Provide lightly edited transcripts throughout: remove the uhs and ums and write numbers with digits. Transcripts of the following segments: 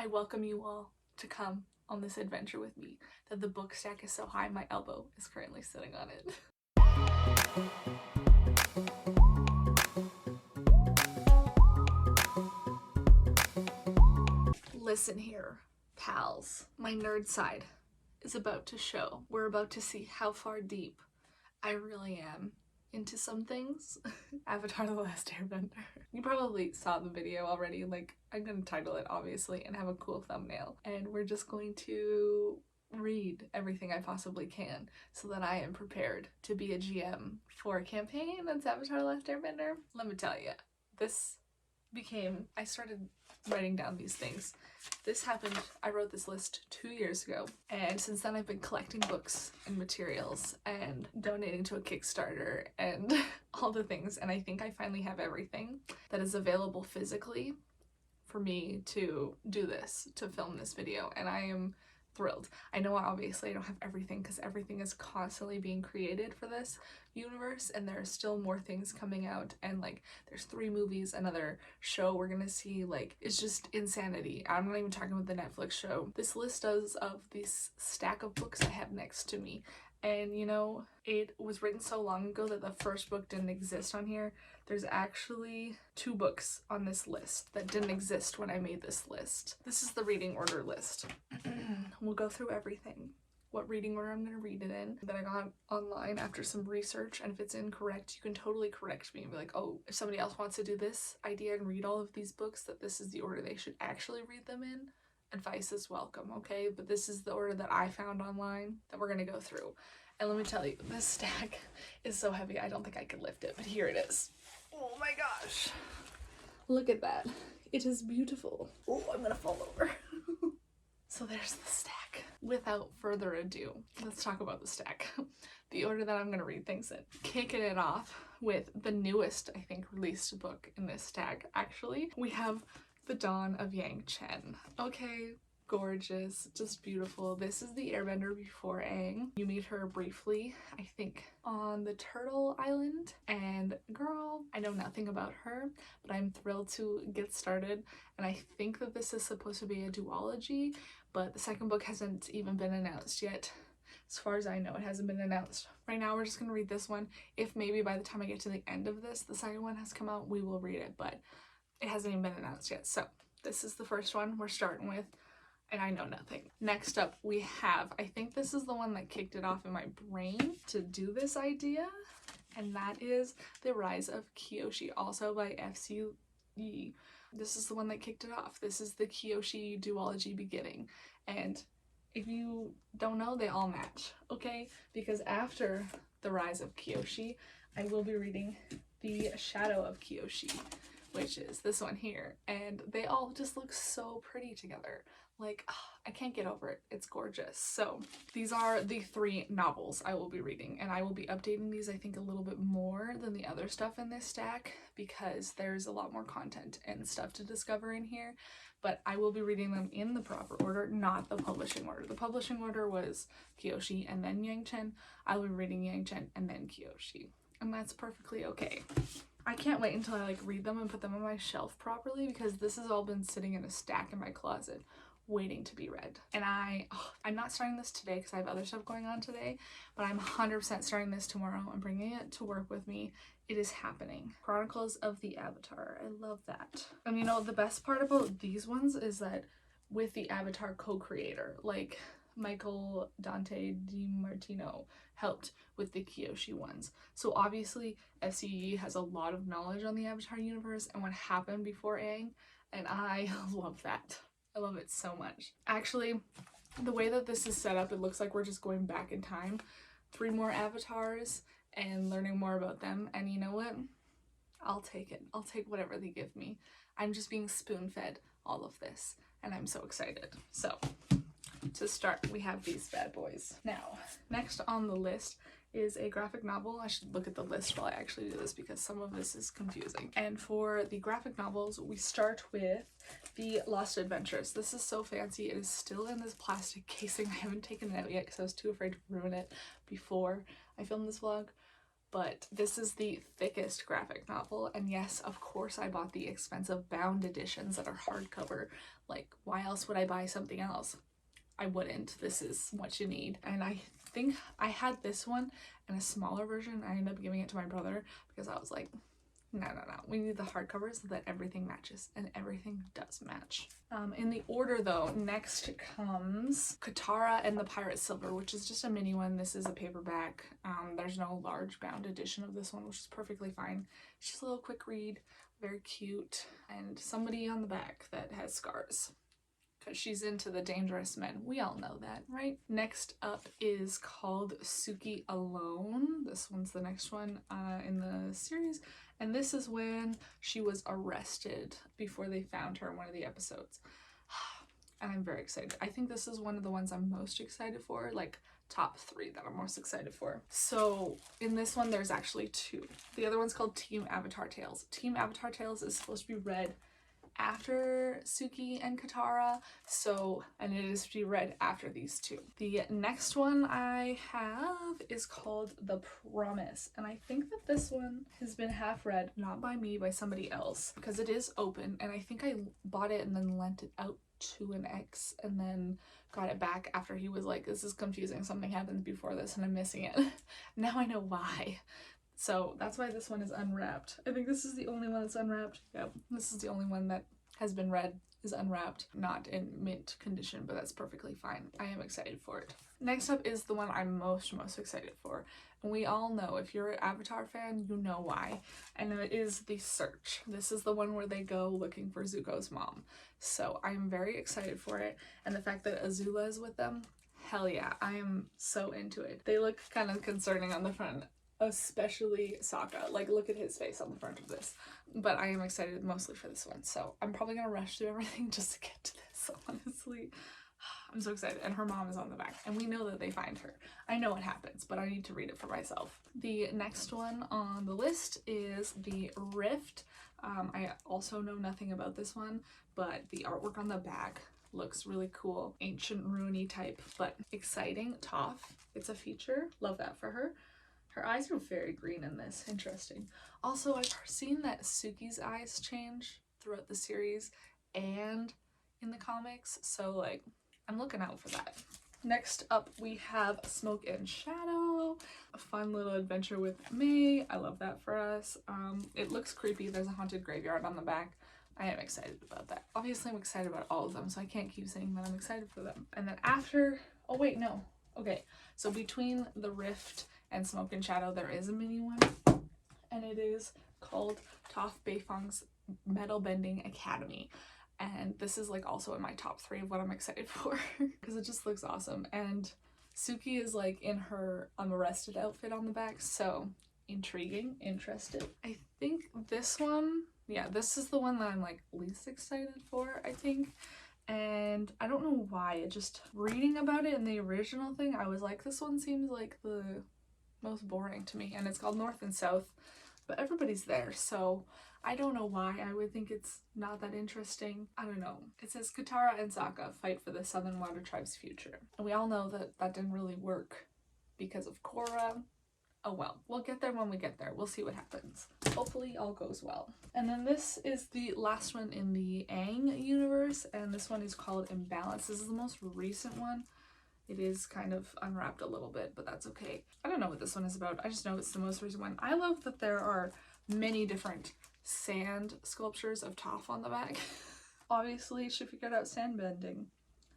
I welcome you all to come on this adventure with me. That the book stack is so high my elbow is currently sitting on it. Listen here, pals. My nerd side is about to show. We're about to see how far deep I really am into some things. Avatar: The Last Airbender. You probably saw the video already. Like, I'm gonna title it obviously and have a cool thumbnail. And we're just going to read everything I possibly can so that I am prepared to be a GM for a campaign that's Avatar: The Last Airbender. Let me tell you, I started writing down these things. This happened, I wrote this list 2 years ago, and since then I've been collecting books and materials and donating to a Kickstarter and all the things, and I think I finally have everything that is available physically for me to do this, to film this video, and I am thrilled. I know obviously I don't have everything because everything is constantly being created for this universe, and there are still more things coming out, and like there's 3 movies, another show we're gonna see. Like, it's just insanity. I'm not even talking about the Netflix show. This list does of this stack of books I have next to me, and you know, it was written so long ago that the first book didn't exist on here. There's actually 2 books on this list that didn't exist when I made this list. This is the reading order list. We'll go through everything, what reading order I'm going to read it in, that I got online after some research, and if it's incorrect, you can totally correct me and be like, oh, if somebody else wants to do this idea and read all of these books, that this is the order they should actually read them in. Advice is welcome, okay? But this is the order that I found online that we're going to go through. And let me tell you, this stack is so heavy, I don't think I could lift it, but here it is. Oh my gosh. Look at that. It is beautiful. Oh, I'm going to fall over. So there's the stack. Without further ado, let's talk about the stack. The order that I'm going to read things in. Kicking it off with the newest, I think, released book in this stack, actually. We have The Dawn of Yang Chen. Okay, gorgeous, just beautiful. This is the Airbender before Aang. You meet her briefly, I think, on the Turtle Island, and girl, I know nothing about her, but I'm thrilled to get started, and I think that this is supposed to be a duology, but the second book hasn't even been announced yet. As far as I know, it hasn't been announced. Right now, we're just gonna read this one. If maybe by the time I get to the end of this, the second one has come out, we will read it, but it hasn't even been announced yet. So this is the first one we're starting with, and I know nothing. Next up, we have, I think this is the one that kicked it off in my brain to do this idea, and that is The Rise of Kyoshi, also by FCE. This is the one that kicked it off. This is the Kyoshi duology beginning, and if you don't know, they all match, okay? Because after The Rise of Kyoshi, I will be reading The Shadow of Kyoshi, which is this one here, and they all just look so pretty together. Like, I can't get over it. It's gorgeous. So these are the 3 novels I will be reading, and I will be updating these, I think, a little bit more than the other stuff in this stack because there's a lot more content and stuff to discover in here, but I will be reading them in the proper order, not the publishing order. The publishing order was Kyoshi and then Yang Chen. I will be reading Yang Chen and then Kyoshi, and that's perfectly okay. I can't wait until I like read them and put them on my shelf properly because this has all been sitting in a stack in my closet waiting to be read. And I'm not starting this today because I have other stuff going on today, but I'm 100% starting this tomorrow. I'm bringing it to work with me. It is happening. Chronicles of the Avatar. I love that. And you know, the best part about these ones is that with the Avatar co-creator, like Michael Dante DiMartino helped with the Kyoshi ones. So obviously FCE has a lot of knowledge on the Avatar universe and what happened before Aang, and I love that. I love it so much. Actually, the way that this is set up, it looks like we're just going back in time. 3 more avatars and learning more about them, and you know what? I'll take it. I'll take whatever they give me. I'm just being spoon-fed all of this, and I'm so excited. So to start, we have these bad boys. Now, next on the list is a graphic novel. I should look at the list while I actually do this because some of this is confusing. And for the graphic novels, we start with The Lost Adventures. This is so fancy. It is still in this plastic casing. I haven't taken it out yet because I was too afraid to ruin it before I filmed this vlog. but this is the thickest graphic novel, and yes, of course I bought the expensive bound editions that are hardcover. Like, why else would I buy something else? I wouldn't. This is what you need. And I think I had this one in a smaller version. I ended up giving it to my brother because I was like, no, we need the hardcover so that everything matches, and everything does match. In the order though, next comes Katara and the Pirate Silver, which is just a mini one. This is a paperback. There's no large bound edition of this one, which is perfectly fine. It's just a little quick read, very cute, and somebody on the back that has scars. Because she's into the dangerous men. We all know that, right? Next up is called Suki Alone. This one's the next one in the series. And this is when she was arrested before they found her in one of the episodes. And I'm very excited. I think this is one of the ones I'm most excited for, like top 3 that I'm most excited for. So in this one, there's actually 2. The other one's called Team Avatar Tales. Team Avatar Tales is supposed to be read after Suki and Katara, and it is to be read after these 2. The next one I have is called The Promise, and I think that this one has been half read, not by me, by somebody else, because it is open, and I think I bought it and then lent it out to an ex and then got it back after he was like, this is confusing, something happened before this and I'm missing it. Now I know why. So that's why this one is unwrapped. I think this is the only one that's unwrapped. Yep, this is the only one that has been read, is unwrapped, not in mint condition, but that's perfectly fine. I am excited for it. Next up is the one I'm most excited for. And we all know, if you're an Avatar fan, you know why. And it is The Search. This is the one where they go looking for Zuko's mom. So I'm very excited for it. And the fact that Azula is with them, hell yeah, I am so into it. They look kind of concerning on the front, especially Sokka. Like, look at his face on the front of this. But I am excited mostly for this one, so I'm probably gonna rush through everything just to get to this, honestly. I'm so excited. And her mom is on the back, and we know that they find her. I know what happens, but I need to read it for myself. The next one on the list is The Rift. I also know nothing about this one, but the artwork on the back looks really cool. Ancient ruiny type, but exciting. Toph, it's a feature. Love that for her. Her eyes are very green in this. Interesting. Also, I've seen that Suki's eyes change throughout the series and in the comics, so like, I'm looking out for that. Next up, we have Smoke and Shadow, a fun little adventure with May. I love that for us. It looks creepy. There's a haunted graveyard on the back. I am excited about that. Obviously, I'm excited about all of them, so I can't keep saying that I'm excited for them. And then after, oh wait, no. Okay, so between The Rift and Smoke and Shadow, there is a mini one, and it is called Toph Beifong's Metal Bending Academy. And this is like also in my top 3 of what I'm excited for because it just looks awesome. And Suki is like in her arrested outfit on the back, so intriguing, interested. I think this one, yeah, this is the one that I'm like least excited for, I think. And I don't know why, just reading about it in the original thing, I was like, this one seems like the most boring to me, and it's called North and South, but everybody's there, so I don't know why I would think it's not that interesting. I don't know. It says Katara and Sokka fight for the Southern Water Tribe's future, and we all know that that didn't really work because of Korra. Oh well, we'll get there when we get there. We'll see what happens. Hopefully all goes well. And then this is the last one in the Aang universe, and this one is called Imbalance. This is the most recent one. It is kind of unwrapped a little bit, but that's okay. I don't know what this one is about. I just know it's the most recent one. I love that there are many different sand sculptures of Toph on the back. Obviously, she figured out sand bending.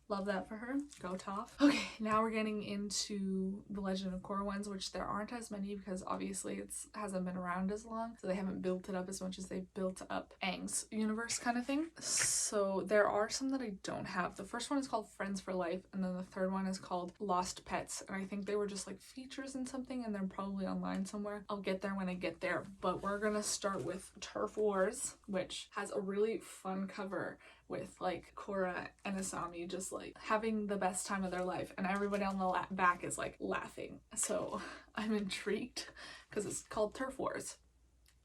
Love that for her. Go Toph. Okay, now we're getting into the Legend of Korra ones, which there aren't as many because obviously it hasn't been around as long, so they haven't built it up as much as they've built up Aang's universe kind of thing. So there are some that I don't have. The first one is called Friends for Life, and then the third one is called Lost Pets, and I think they were just like features in something, and they're probably online somewhere. I'll get there when I get there, but we're gonna start with Turf Wars, which has a really fun cover with like Korra and Asami just like having the best time of their life, and everybody on the back is like laughing. So I'm intrigued because it's called Turf Wars.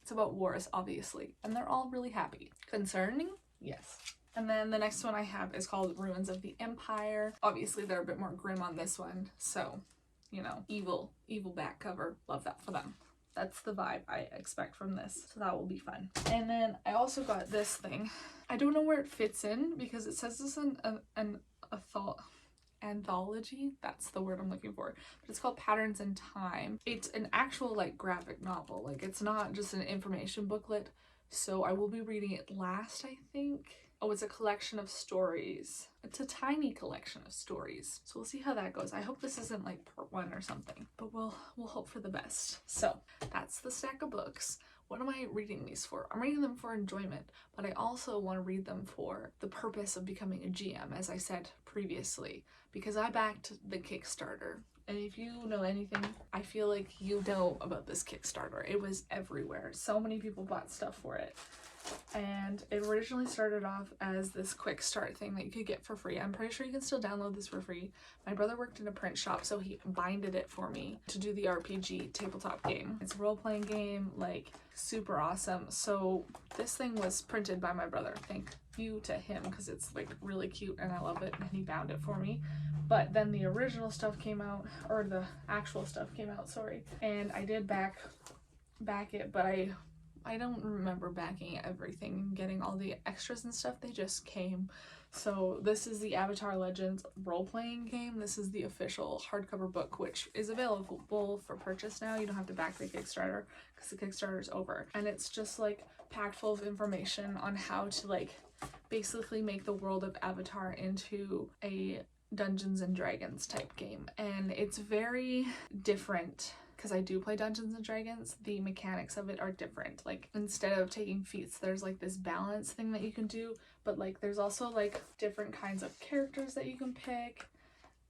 It's about wars, obviously, and they're all really happy. Concerning? Yes. And then the next one I have is called Ruins of the Empire. Obviously they're a bit more grim on this one, so you know, evil back cover. Love that for them. That's the vibe I expect from this, so that will be fun. And then I also got this thing. I don't know where it fits in because it says this in an anthology, that's the word I'm looking for, but it's called Patterns in Time. It's an actual like graphic novel, like it's not just an information booklet, so I will be reading it last, I think. Oh, it's a collection of stories. It's a tiny collection of stories, so we'll see how that goes. I hope this isn't like part 1 or something, but we'll hope for the best. So that's the stack of books. What am I reading these for? I'm reading them for enjoyment, but I also want to read them for the purpose of becoming a GM, as I said previously, because I backed the Kickstarter. And if you know anything, I feel like you know about this Kickstarter. It was everywhere. So many people bought stuff for it. And it originally started off as this quick start thing that you could get for free. I'm pretty sure you can still download this for free. My brother worked in a print shop, so he binded it for me to do the RPG tabletop game. It's a role-playing game, like super awesome. So this thing was printed by my brother. Thank you to him, because it's like really cute and I love it, and he bound it for me. But then the original stuff came out, or the actual stuff came out, sorry, and I did back it, but I don't remember backing everything and getting all the extras and stuff. They just came. So this is the Avatar Legends role-playing game. This is the official hardcover book, which is available for purchase now. You don't have to back the Kickstarter because the Kickstarter is over. And it's just like packed full of information on how to like basically make the world of Avatar into a Dungeons and Dragons type game. And it's very different because I do play Dungeons and Dragons. The mechanics of it are different. Like instead of taking feats, there's like this balance thing that you can do, but like there's also like different kinds of characters that you can pick,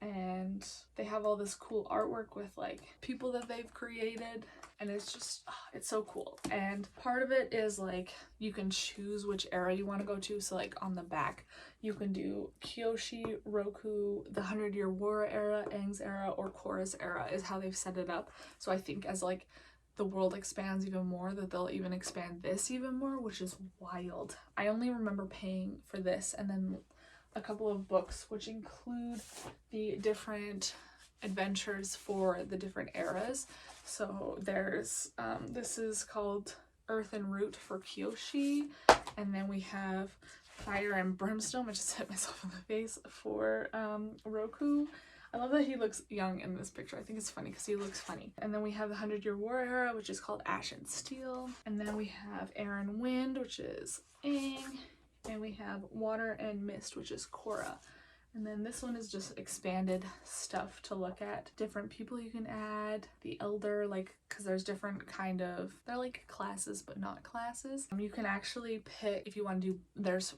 and they have all this cool artwork with like people that they've created, and it's just, it's so cool. And part of it is like you can choose which era you want to go to. So like on the back you can do Kyoshi, Roku, the 100-Year War era, Aang's era, or Korra's era is how they've set it up. So I think as like the world expands even more, that they'll even expand this even more, which is wild. I only remember paying for this and then a couple of books, which include the different adventures for the different eras. So there's this is called Earth and Root for Kyoshi, and then we have Fire and Brimstone, which just hit myself in the face, for Roku. I love that he looks young in this picture. I think it's funny because he looks funny. And then we have the 100-Year War era, which is called Ash and Steel. And then we have Air and Wind, which is Aang. And we have Water and Mist, which is Korra. And then this one is just expanded stuff to look at. Different people you can add. The Elder, like, because there's different kind of, they're like classes but not classes. You can actually pick if you want to do, there's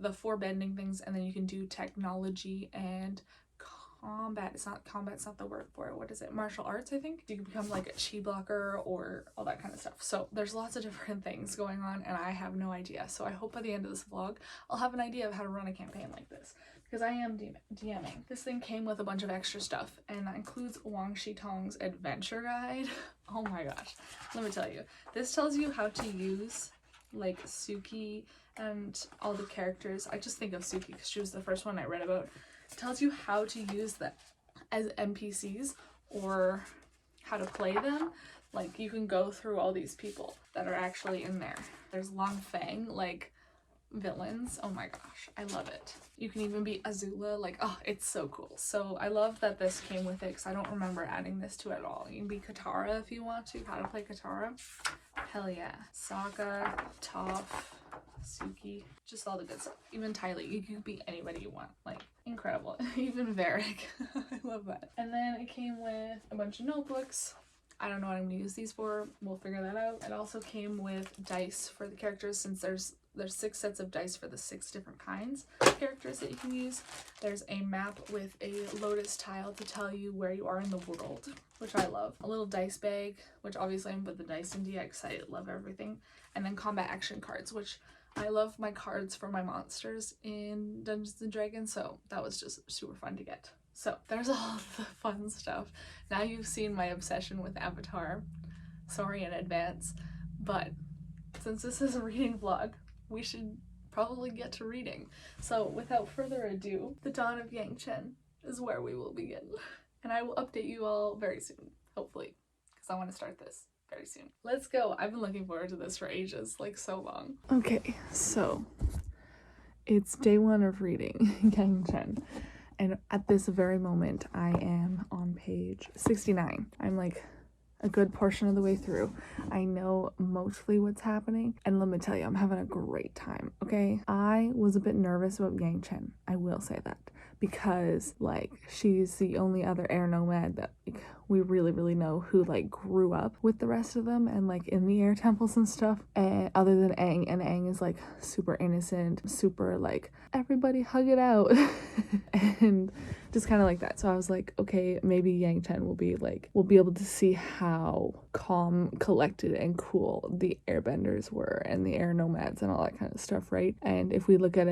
the four bending things, and then you can do technology and combat. Combat's not the word for it. What is it? Martial arts, I think. You can become like a chi blocker or all that kind of stuff. So there's lots of different things going on, and I have no idea. So I hope by the end of this vlog, I'll have an idea of how to run a campaign like this, because I am DMing. This thing came with a bunch of extra stuff, and that includes Wang Shitong's adventure guide. Oh my gosh. Let me tell you. This tells you how to use like Suki and all the characters. I just think of Suki because she was the first one I read about. It tells you how to use them as NPCs or how to play them. Like you can go through all these people that are actually in there. There's Long Fang, like villains. Oh my gosh, I love it. You can even be Azula, like, oh, it's so cool. So I love that this came with it because I don't remember adding this to it at all. You can be Katara if you want to, how to play Katara. Hell yeah. Sokka, Toph, Suki, just all the good stuff. Even Ty Lee, you can be anybody you want, like incredible. Even Varric. I love that. And then it came with a bunch of notebooks. I don't know what I'm gonna use these for. We'll figure that out. It also came with dice for the characters, since there's 6 sets of dice for the 6 different kinds of characters that you can use. There's a map with a lotus tile to tell you where you are in the world, which I love. A little dice bag, which obviously I'm gonna put the dice in DX. I love everything. And then combat action cards, which I love my cards for my monsters in Dungeons and Dragons, so that was just super fun to get. So there's all the fun stuff. Now you've seen my obsession with Avatar. Sorry in advance, but since this is a reading vlog, we should probably get to reading. So without further ado, The Dawn of Yang Chen is where we will begin. And I will update you all very soon, hopefully, because I want to start this very soon. Let's go. I've been looking forward to this for ages, like so long. Okay, so it's day 1 of reading Yang Chen. And at this very moment, I am on page 69. I'm like a good portion of the way through. I know mostly what's happening, and let me tell you, I'm having a great time, okay? I was a bit nervous about Yang Chen, I will say that, because like she's the only other air nomad that like we really know who like grew up with the rest of them and like in the air temples and stuff, and other than Aang, and Aang is like super innocent, super like everybody hug it out and just kind of like that. So I was like, okay, maybe Yang Chen will be like, we'll be able to see how calm, collected, and cool the airbenders were and the air nomads and all that kind of stuff, right? And if we look at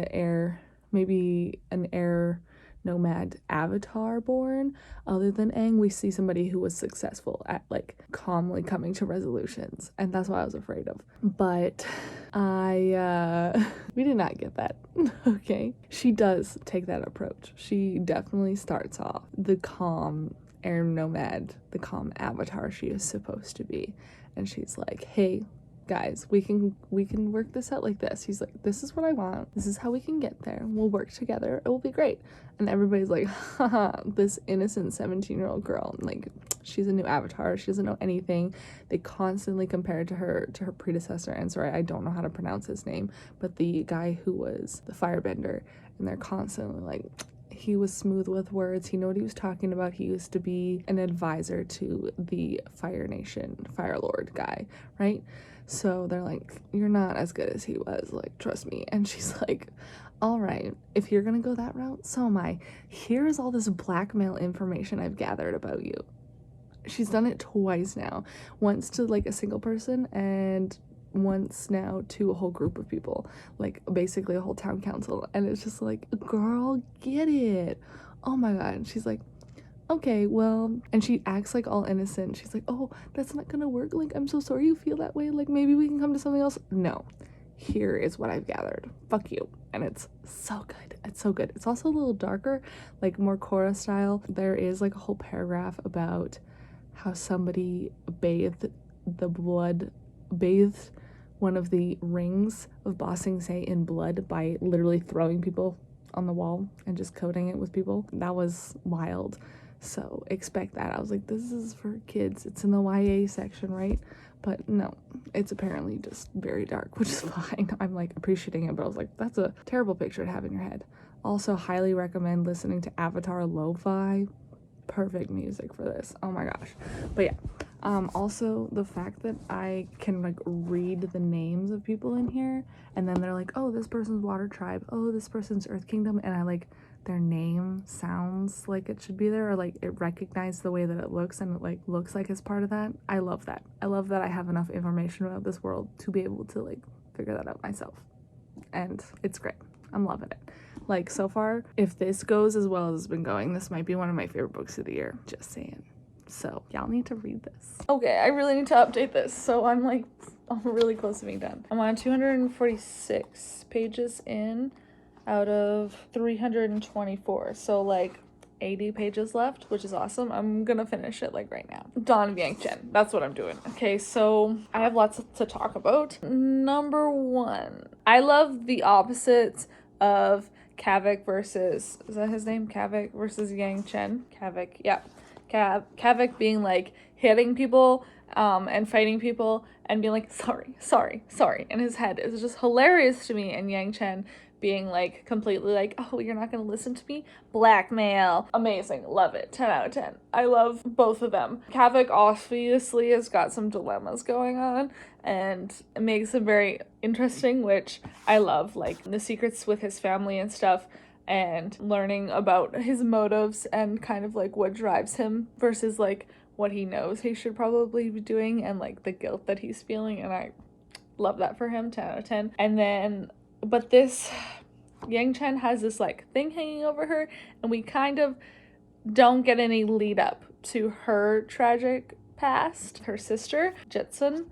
maybe an air nomad avatar born, other than Aang, we see somebody who was successful at like calmly coming to resolutions, and that's what I was afraid of. But we did not get that. Okay, she does take that approach. She definitely starts off the calm air nomad, the calm avatar she is supposed to be, and she's like, hey guys, we can work this out like this. He's like, this is what I want, this is how we can get there, we'll work together, it will be great. And everybody's like, haha, this innocent 17-year-old girl, like she's a new avatar, she doesn't know anything. They constantly compare to her predecessor, and sorry, I don't know how to pronounce his name, but the guy who was the firebender, and they're constantly like, he was smooth with words, he knew what he was talking about, he used to be an advisor to the Fire Nation, Fire Lord guy, right? So they're like, you're not as good as he was, like, trust me. And she's like, all right, if you're gonna go that route, so am I. Here's all this blackmail information I've gathered about you. She's done it twice now. Once to, like, a single person, and once now to a whole group of people. Like, basically a whole town council. And it's just like, girl, get it. Oh my god. And she's like, okay, well, and she acts like all innocent. She's like, oh, that's not gonna work, like, I'm so sorry you feel that way, like, maybe we can come to something else. No, here is what I've gathered, fuck you. And it's so good, it's so good. It's also a little darker, like more Korra style. There is like a whole paragraph about how somebody bathed one of the rings of Ba Sing Se in blood by literally throwing people on the wall and just coating it with people. That was wild. So expect that. I was like, this is for kids, it's in the YA section, right? But no, it's apparently just very dark, which is fine. I'm like appreciating it, but I was like, that's a terrible picture to have in your head. Also highly recommend listening to Avatar Lo-Fi. Perfect music for this, oh my gosh. But yeah, also the fact that I can like read the names of people in here, and then they're like, oh, this person's Water Tribe, oh, this person's Earth Kingdom, and I like their name sounds like it should be there, or like it recognized the way that it looks, and it like looks like it's part of that. I love that. I love that I have enough information about this world to be able to like figure that out myself, and it's great. I'm loving it. Like, so far, if this goes as well as it's been going, this might be one of my favorite books of the year, just saying. So y'all need to read this. Okay, I really need to update this, so I'm really close to being done. I'm on 246 pages in out of 324, so like 80 pages left, which is awesome. I'm gonna finish it like right now. Dawn of Yang Chen, that's what I'm doing. Okay, so I have lots to talk about. Number 1, I love the opposites of Kavik versus, is that his name? Kavik versus Yang Chen? Kavik, yeah. Kavik being like hitting people and fighting people and being like, sorry in his head. It was just hilarious to me. And Yang Chen being like completely like, oh, you're not gonna listen to me? Blackmail. Amazing. Love it. 10 out of 10. I love both of them. Kavik obviously has got some dilemmas going on, and it makes him very interesting, which I love, like the secrets with his family and stuff, and learning about his motives and kind of like what drives him versus like what he knows he should probably be doing, and like the guilt that he's feeling. And I love that for him. 10 out of 10. And then, but this Yang Chen has this like thing hanging over her, and we kind of don't get any lead up to her tragic past. Her sister Jetsun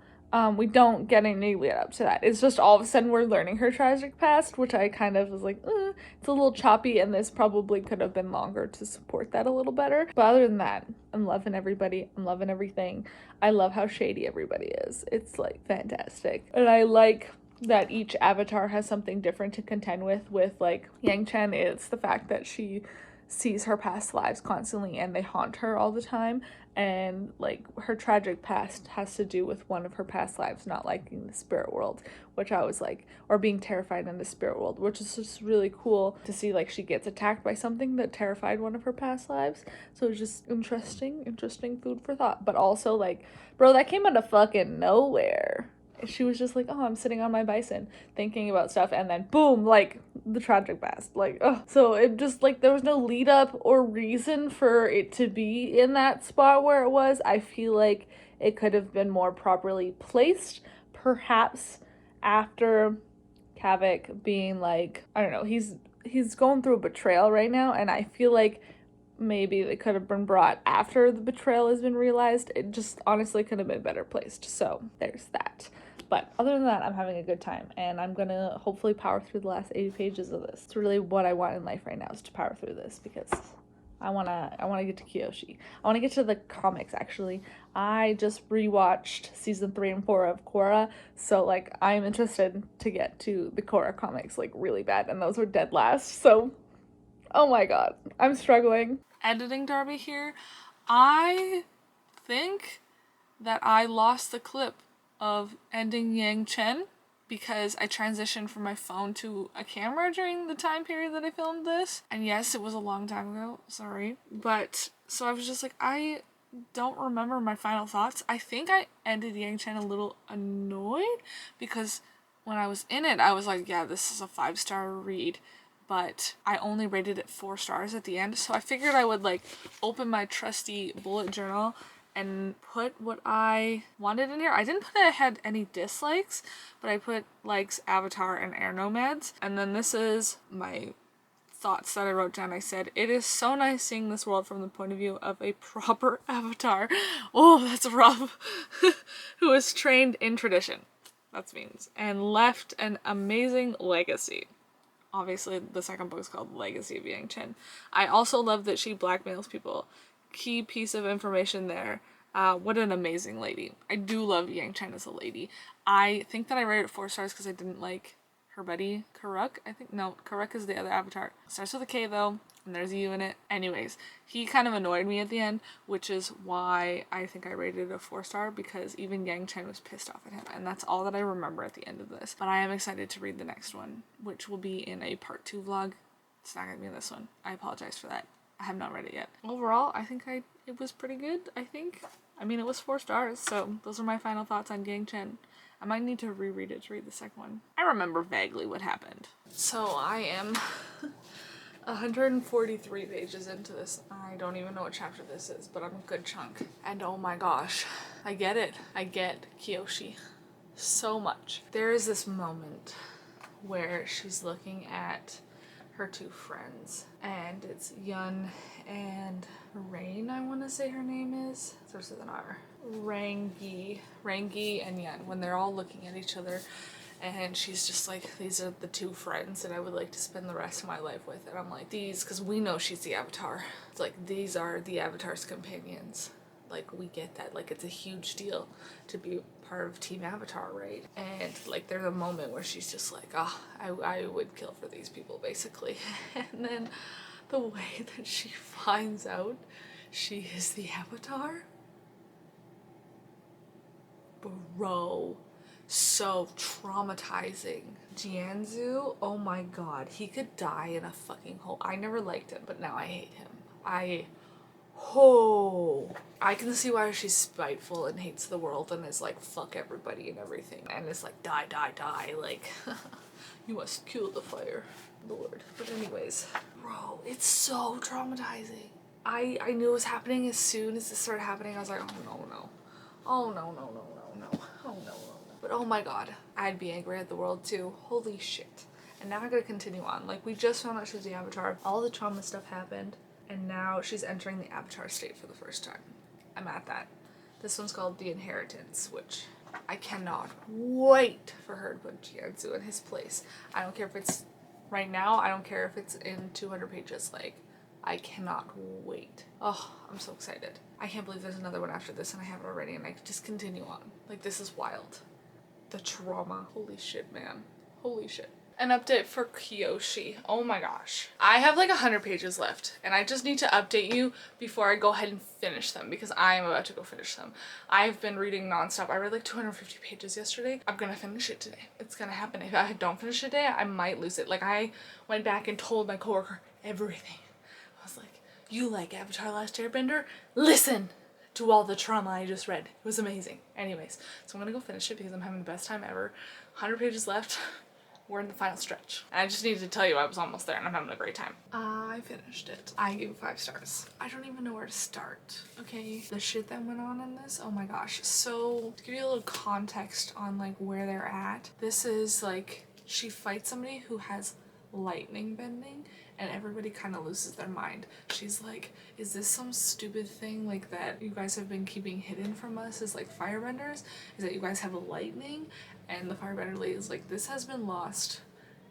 We don't get any lead up to that. It's just all of a sudden we're learning her tragic past, which I kind of was like, it's a little choppy, and this probably could have been longer to support that a little better. But other than that, I'm loving everybody. I'm loving everything. I love how shady everybody is. It's like fantastic. And I like that each avatar has something different to contend with like Yang Chen. It's the fact that she sees her past lives constantly and they haunt her all the time, and like her tragic past has to do with one of her past lives not liking the spirit world, which I was like, or being terrified in the spirit world, which is just really cool to see. Like she gets attacked by something that terrified one of her past lives, so it's just interesting food for thought. But also like, bro, that came out of fucking nowhere. She was just like, oh, I'm sitting on my bison thinking about stuff, and then boom, like the tragic past, like, oh. So it just like there was no lead up or reason for it to be in that spot where it was. I feel like it could have been more properly placed, perhaps after Kavik being like, I don't know, he's going through a betrayal right now, and I feel like maybe they could have been brought after the betrayal has been realized. It just honestly could have been better placed. So there's that. But other than that, I'm having a good time, and I'm gonna hopefully power through the last 80 pages of this. It's really what I want in life right now, is to power through this, because I wanna get to Kyoshi. I wanna get to the comics, actually. I just rewatched season 3 and 4 of Korra, so like I'm interested to get to the Korra comics like really bad, and those were dead last. So oh my god, I'm struggling. Editing Darby here. I think that I lost the clip of ending Yang Chen because I transitioned from my phone to a camera during the time period that I filmed this. And yes, it was a long time ago, sorry. But, so I was just like, I don't remember my final thoughts. I think I ended Yang Chen a little annoyed because when I was in it, I was like, yeah, this is a 5-star read. But I only rated it 4 stars at the end. So I figured I would like open my trusty bullet journal and put what I wanted in here. I didn't put I had any dislikes, but I put likes, Avatar, and Air Nomads. And then this is my thoughts that I wrote down. I said, it is so nice seeing this world from the point of view of a proper Avatar. Oh, that's rough. Who is trained in tradition. That means. And left an amazing legacy. Obviously, the second book is called Legacy of Yang Chen. I also love that she blackmails people. Key piece of information there. What an amazing lady. I do love Yang Chen as a lady. I think that I rated it 4 stars because I didn't like her buddy, Karuk. I think, no, Karuk is the other avatar. Starts with a K though, and there's a U in it. Anyways, he kind of annoyed me at the end, which is why I think I rated it a 4 star, because even Yang Chen was pissed off at him, and that's all that I remember at the end of this. But I am excited to read the next one, which will be in a part 2 vlog. It's not gonna be in this one. I apologize for that. I have not read it yet. Overall, I think it was pretty good, I think. I mean, it was 4 stars, so those are my final thoughts on Yang Chen. I might need to reread it to read the second one. I remember vaguely what happened. So I am 143 pages into this. I don't even know what chapter this is, but I'm a good chunk. And oh my gosh, I get it. I get Kyoshi so much. There is this moment where she's looking at her 2 friends, and it's Yun and Rain, I want to say her name is. Starts with an R. Rangi and Yun, when they're all looking at each other, and she's just like, these are the 2 friends that I would like to spend the rest of my life with. And I'm like, these, because we know she's the Avatar. It's like, these are the Avatar's companions. Like, we get that. Like, it's a huge deal to be part of Team Avatar, right? And like, there's a moment where she's just like, oh, I would kill for these people, basically. And then the way that she finds out she is the Avatar, bro, so traumatizing. Jianzu, oh my god, he could die in a fucking hole. I never liked him, but now I hate him. I can see why she's spiteful and hates the world and is like, fuck everybody and everything, and it's like, die, like you must kill the fire lord. But anyways, bro, it's so traumatizing. I knew it was happening as soon as this started happening. I was like, oh no. But oh my god, I'd be angry at the world too. Holy shit. And now I gotta continue on. Like, we just found out she's the Avatar. All the trauma stuff happened, and now she's entering the Avatar state for the first time. I'm at that. This one's called The Inheritance, which I cannot wait for her to put Jianzu in his place. I don't care if it's right now. I don't care if it's in 200 pages. Like, I cannot wait. Oh, I'm so excited. I can't believe there's another one after this and I have it already and I could just continue on. Like, this is wild. The trauma. Holy shit, man. Holy shit. An update for Kyoshi. Oh my gosh. I have like 100 pages left and I just need to update you before I go ahead and finish them because I am about to go finish them. I've been reading nonstop. I read like 250 pages yesterday. I'm gonna finish it today. It's gonna happen. If I don't finish it today, I might lose it. Like, I went back and told my coworker everything. I was like, you like Avatar Last Airbender? Listen to all the trauma I just read. It was amazing. Anyways, so I'm gonna go finish it because I'm having the best time ever. 100 pages left. We're in the final stretch. And I just needed to tell you I was almost there and I'm having a great time. I finished it. I gave it 5 stars. I don't even know where to start, okay? The shit that went on in this, oh my gosh. So, to give you a little context on like where they're at, this is like, she fights somebody who has lightning bending and everybody kind of loses their mind. She's like, is this some stupid thing like that you guys have been keeping hidden from us as like firebenders? Is that you guys have a lightning? And the firebender lady is like, this has been lost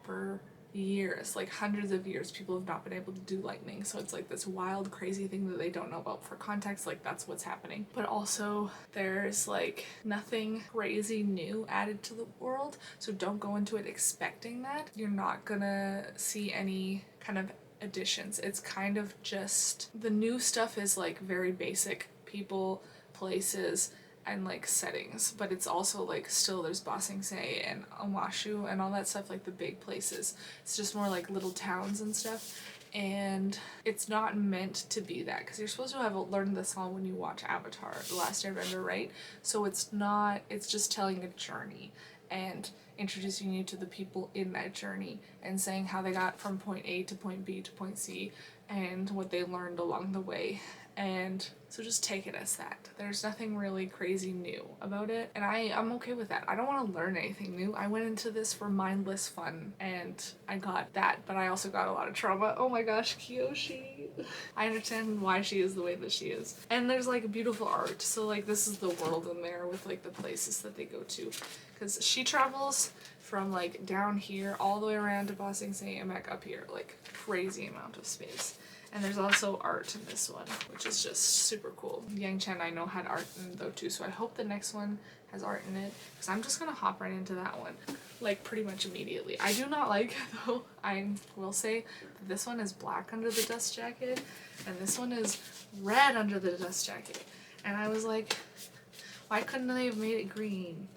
for years, like hundreds of years. People have not been able to do lightning. So it's like this wild, crazy thing that they don't know about. For context, like that's what's happening. But also there's like nothing crazy new added to the world. So don't go into it expecting that. You're not gonna see any kind of additions. It's kind of just, the new stuff is like very basic people, places, and like settings, but it's also like still there's Ba Sing Se and Omashu and all that stuff, like the big places. It's just more like little towns and stuff, and it's not meant to be that because you're supposed to have learned this all when you watch Avatar The Last Airbender, right? So it's not, it's just telling a journey and introducing you to the people in that journey and saying how they got from point A to point B to point C and what they learned along the way. And so just take it as that. There's nothing really crazy new about it, and I'm okay with that. I don't want to learn anything new. I went into this for mindless fun and I got that, but I also got a lot of trauma. Oh my gosh, Kyoshi. I understand why she is the way that she is. And there's like beautiful art, so like this is the world in there with like the places that they go to, because she travels from like down here all the way around to Ba Sing Se and back up here, like crazy amount of space. And there's also art in this one, which is just super cool. Yang Chen I know had art in it though too, so I hope the next one has art in it, because I'm just gonna hop right into that one, like pretty much immediately. I do not like, though, I will say, that this one is black under the dust jacket, and this one is red under the dust jacket. And I was like, why couldn't they have made it green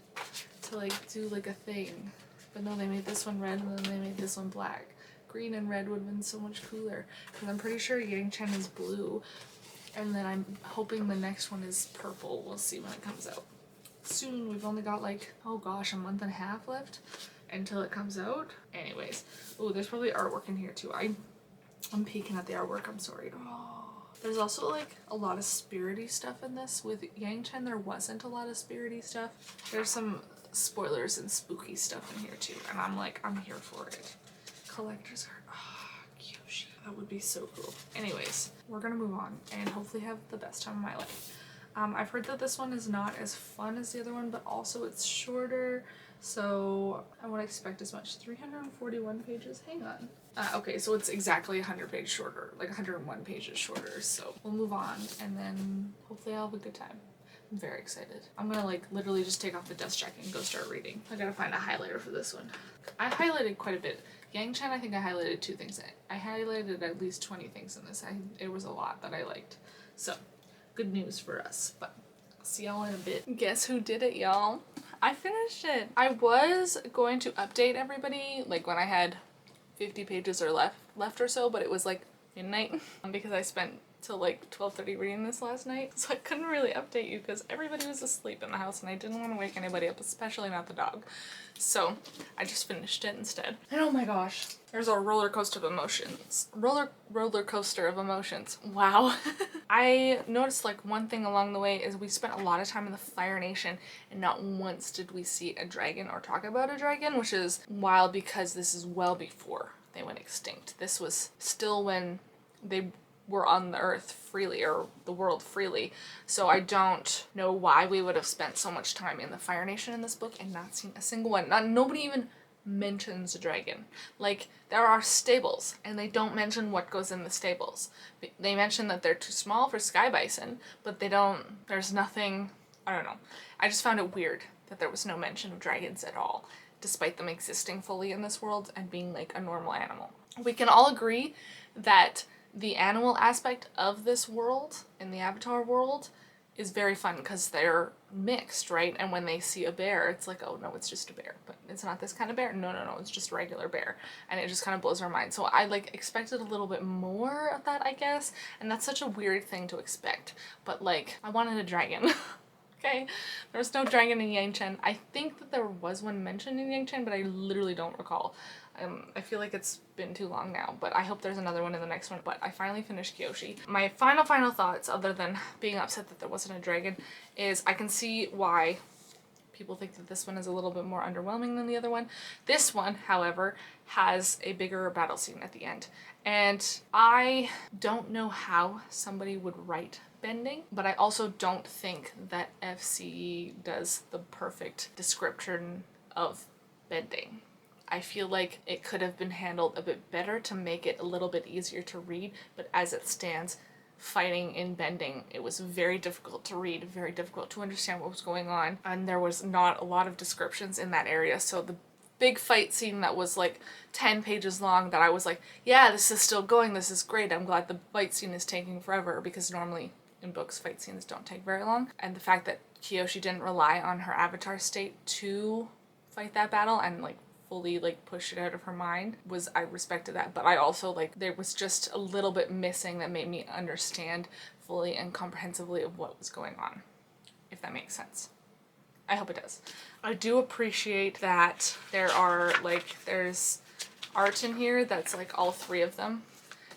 to like do like a thing? But no, they made this one red and then they made this one black. Green and red would have been so much cooler, because I'm pretty sure Yang Chen is blue, and then I'm hoping the next one is purple. We'll see when it comes out. Soon. We've only got like, oh gosh, a month and a half left until it comes out. Anyways, oh, there's probably artwork in here too. I'm peeking at the artwork, I'm sorry. Oh. There's also like a lot of spirity stuff in this. With Yang Chen there wasn't a lot of spirity stuff. There's some spoilers and spooky stuff in here too, and I'm like, I'm here for it. Collector's art. Oh, Kyoshi. That would be so cool. Anyways, we're gonna move on and hopefully have the best time of my life. I've heard that this one is not as fun as the other one, but also it's shorter, so I won't expect as much. 341 pages? Hang on. Okay, so it's exactly 100 pages shorter, like 101 pages shorter, so we'll move on and then hopefully I'll have a good time. I'm very excited. I'm gonna like literally just take off the dust jacket and go start reading. I gotta find a highlighter for this one. I highlighted quite a bit. Yang Chen, I think I highlighted 2 things. I highlighted at least 20 things in this. It was a lot that I liked. So, good news for us, but I'll see y'all in a bit. Guess who did it, y'all? I finished it. I was going to update everybody, like when I had 50 pages or left or so, but it was like midnight because I spent till like 12:30 reading this last night, so I couldn't really update you because everybody was asleep in the house and I didn't want to wake anybody up, especially not the dog. So I just finished it instead. And oh my gosh, there's a roller coaster of emotions. Roller coaster of emotions. Wow. I noticed like one thing along the way is we spent a lot of time in the Fire Nation and not once did we see a dragon or talk about a dragon, which is wild because this is well before they went extinct. This was still when they were on the earth freely, or the world freely. So I don't know why we would have spent so much time in the Fire Nation in this book and not seen a single one. Nobody even mentions a dragon. Like, there are stables and they don't mention what goes in the stables. They mention that they're too small for sky bison, but there's nothing, I don't know. I just found it weird that there was no mention of dragons at all, despite them existing fully in this world and being like a normal animal. We can all agree that the animal aspect of this world, in the Avatar world, is very fun because they're mixed, right? And when they see a bear, it's like, oh no, it's just a bear. But it's not this kind of bear. No, it's just a regular bear. And it just kind of blows our mind. So I like expected a little bit more of that, I guess. And that's such a weird thing to expect. But like, I wanted a dragon. Okay, there was no dragon in Yang-Chen. I think that there was one mentioned in Yang-Chen, but I literally don't recall. I feel like it's been too long now, but I hope there's another one in the next one. But I finally finished Kyoshi. My final thoughts, other than being upset that there wasn't a dragon, is I can see why people think that this one is a little bit more underwhelming than the other one. This one, however, has a bigger battle scene at the end. And I don't know how somebody would write bending, but I also don't think that FCE does the perfect description of bending. I feel like it could have been handled a bit better to make it a little bit easier to read, but as it stands, fighting in bending, it was very difficult to read, very difficult to understand what was going on, and there was not a lot of descriptions in that area. So the big fight scene that was like 10 pages long that I was like, yeah, this is still going, this is great, I'm glad the fight scene is taking forever, because normally in books fight scenes don't take very long. And the fact that Kyoshi didn't rely on her avatar state to fight that battle and like fully like push it out of her mind, I respected that. But I also like, there was just a little bit missing that made me understand fully and comprehensively of what was going on, if that makes sense. I hope it does. I do appreciate that there's art in here that's like all three of them,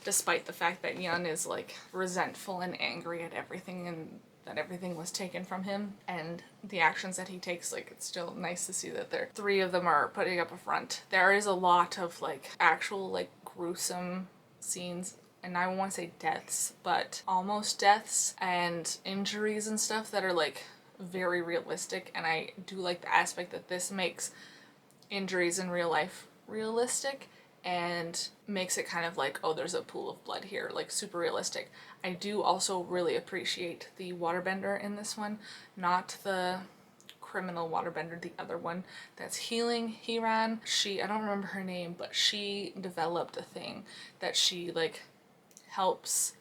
despite the fact that Yun is like resentful and angry at everything and that everything was taken from him and the actions that he takes. Like, it's still nice to see that three of them are putting up a front. There is a lot of like actual like gruesome scenes, and I don't want to say deaths, but almost deaths and injuries and stuff that are like very realistic. And I do like the aspect that this makes injuries in real life realistic and makes it kind of like, oh, there's a pool of blood here, like super realistic. I do also really appreciate the waterbender in this one, not the criminal waterbender, the other one that's healing Hiran. I don't remember her name, but she developed a thing that she like helps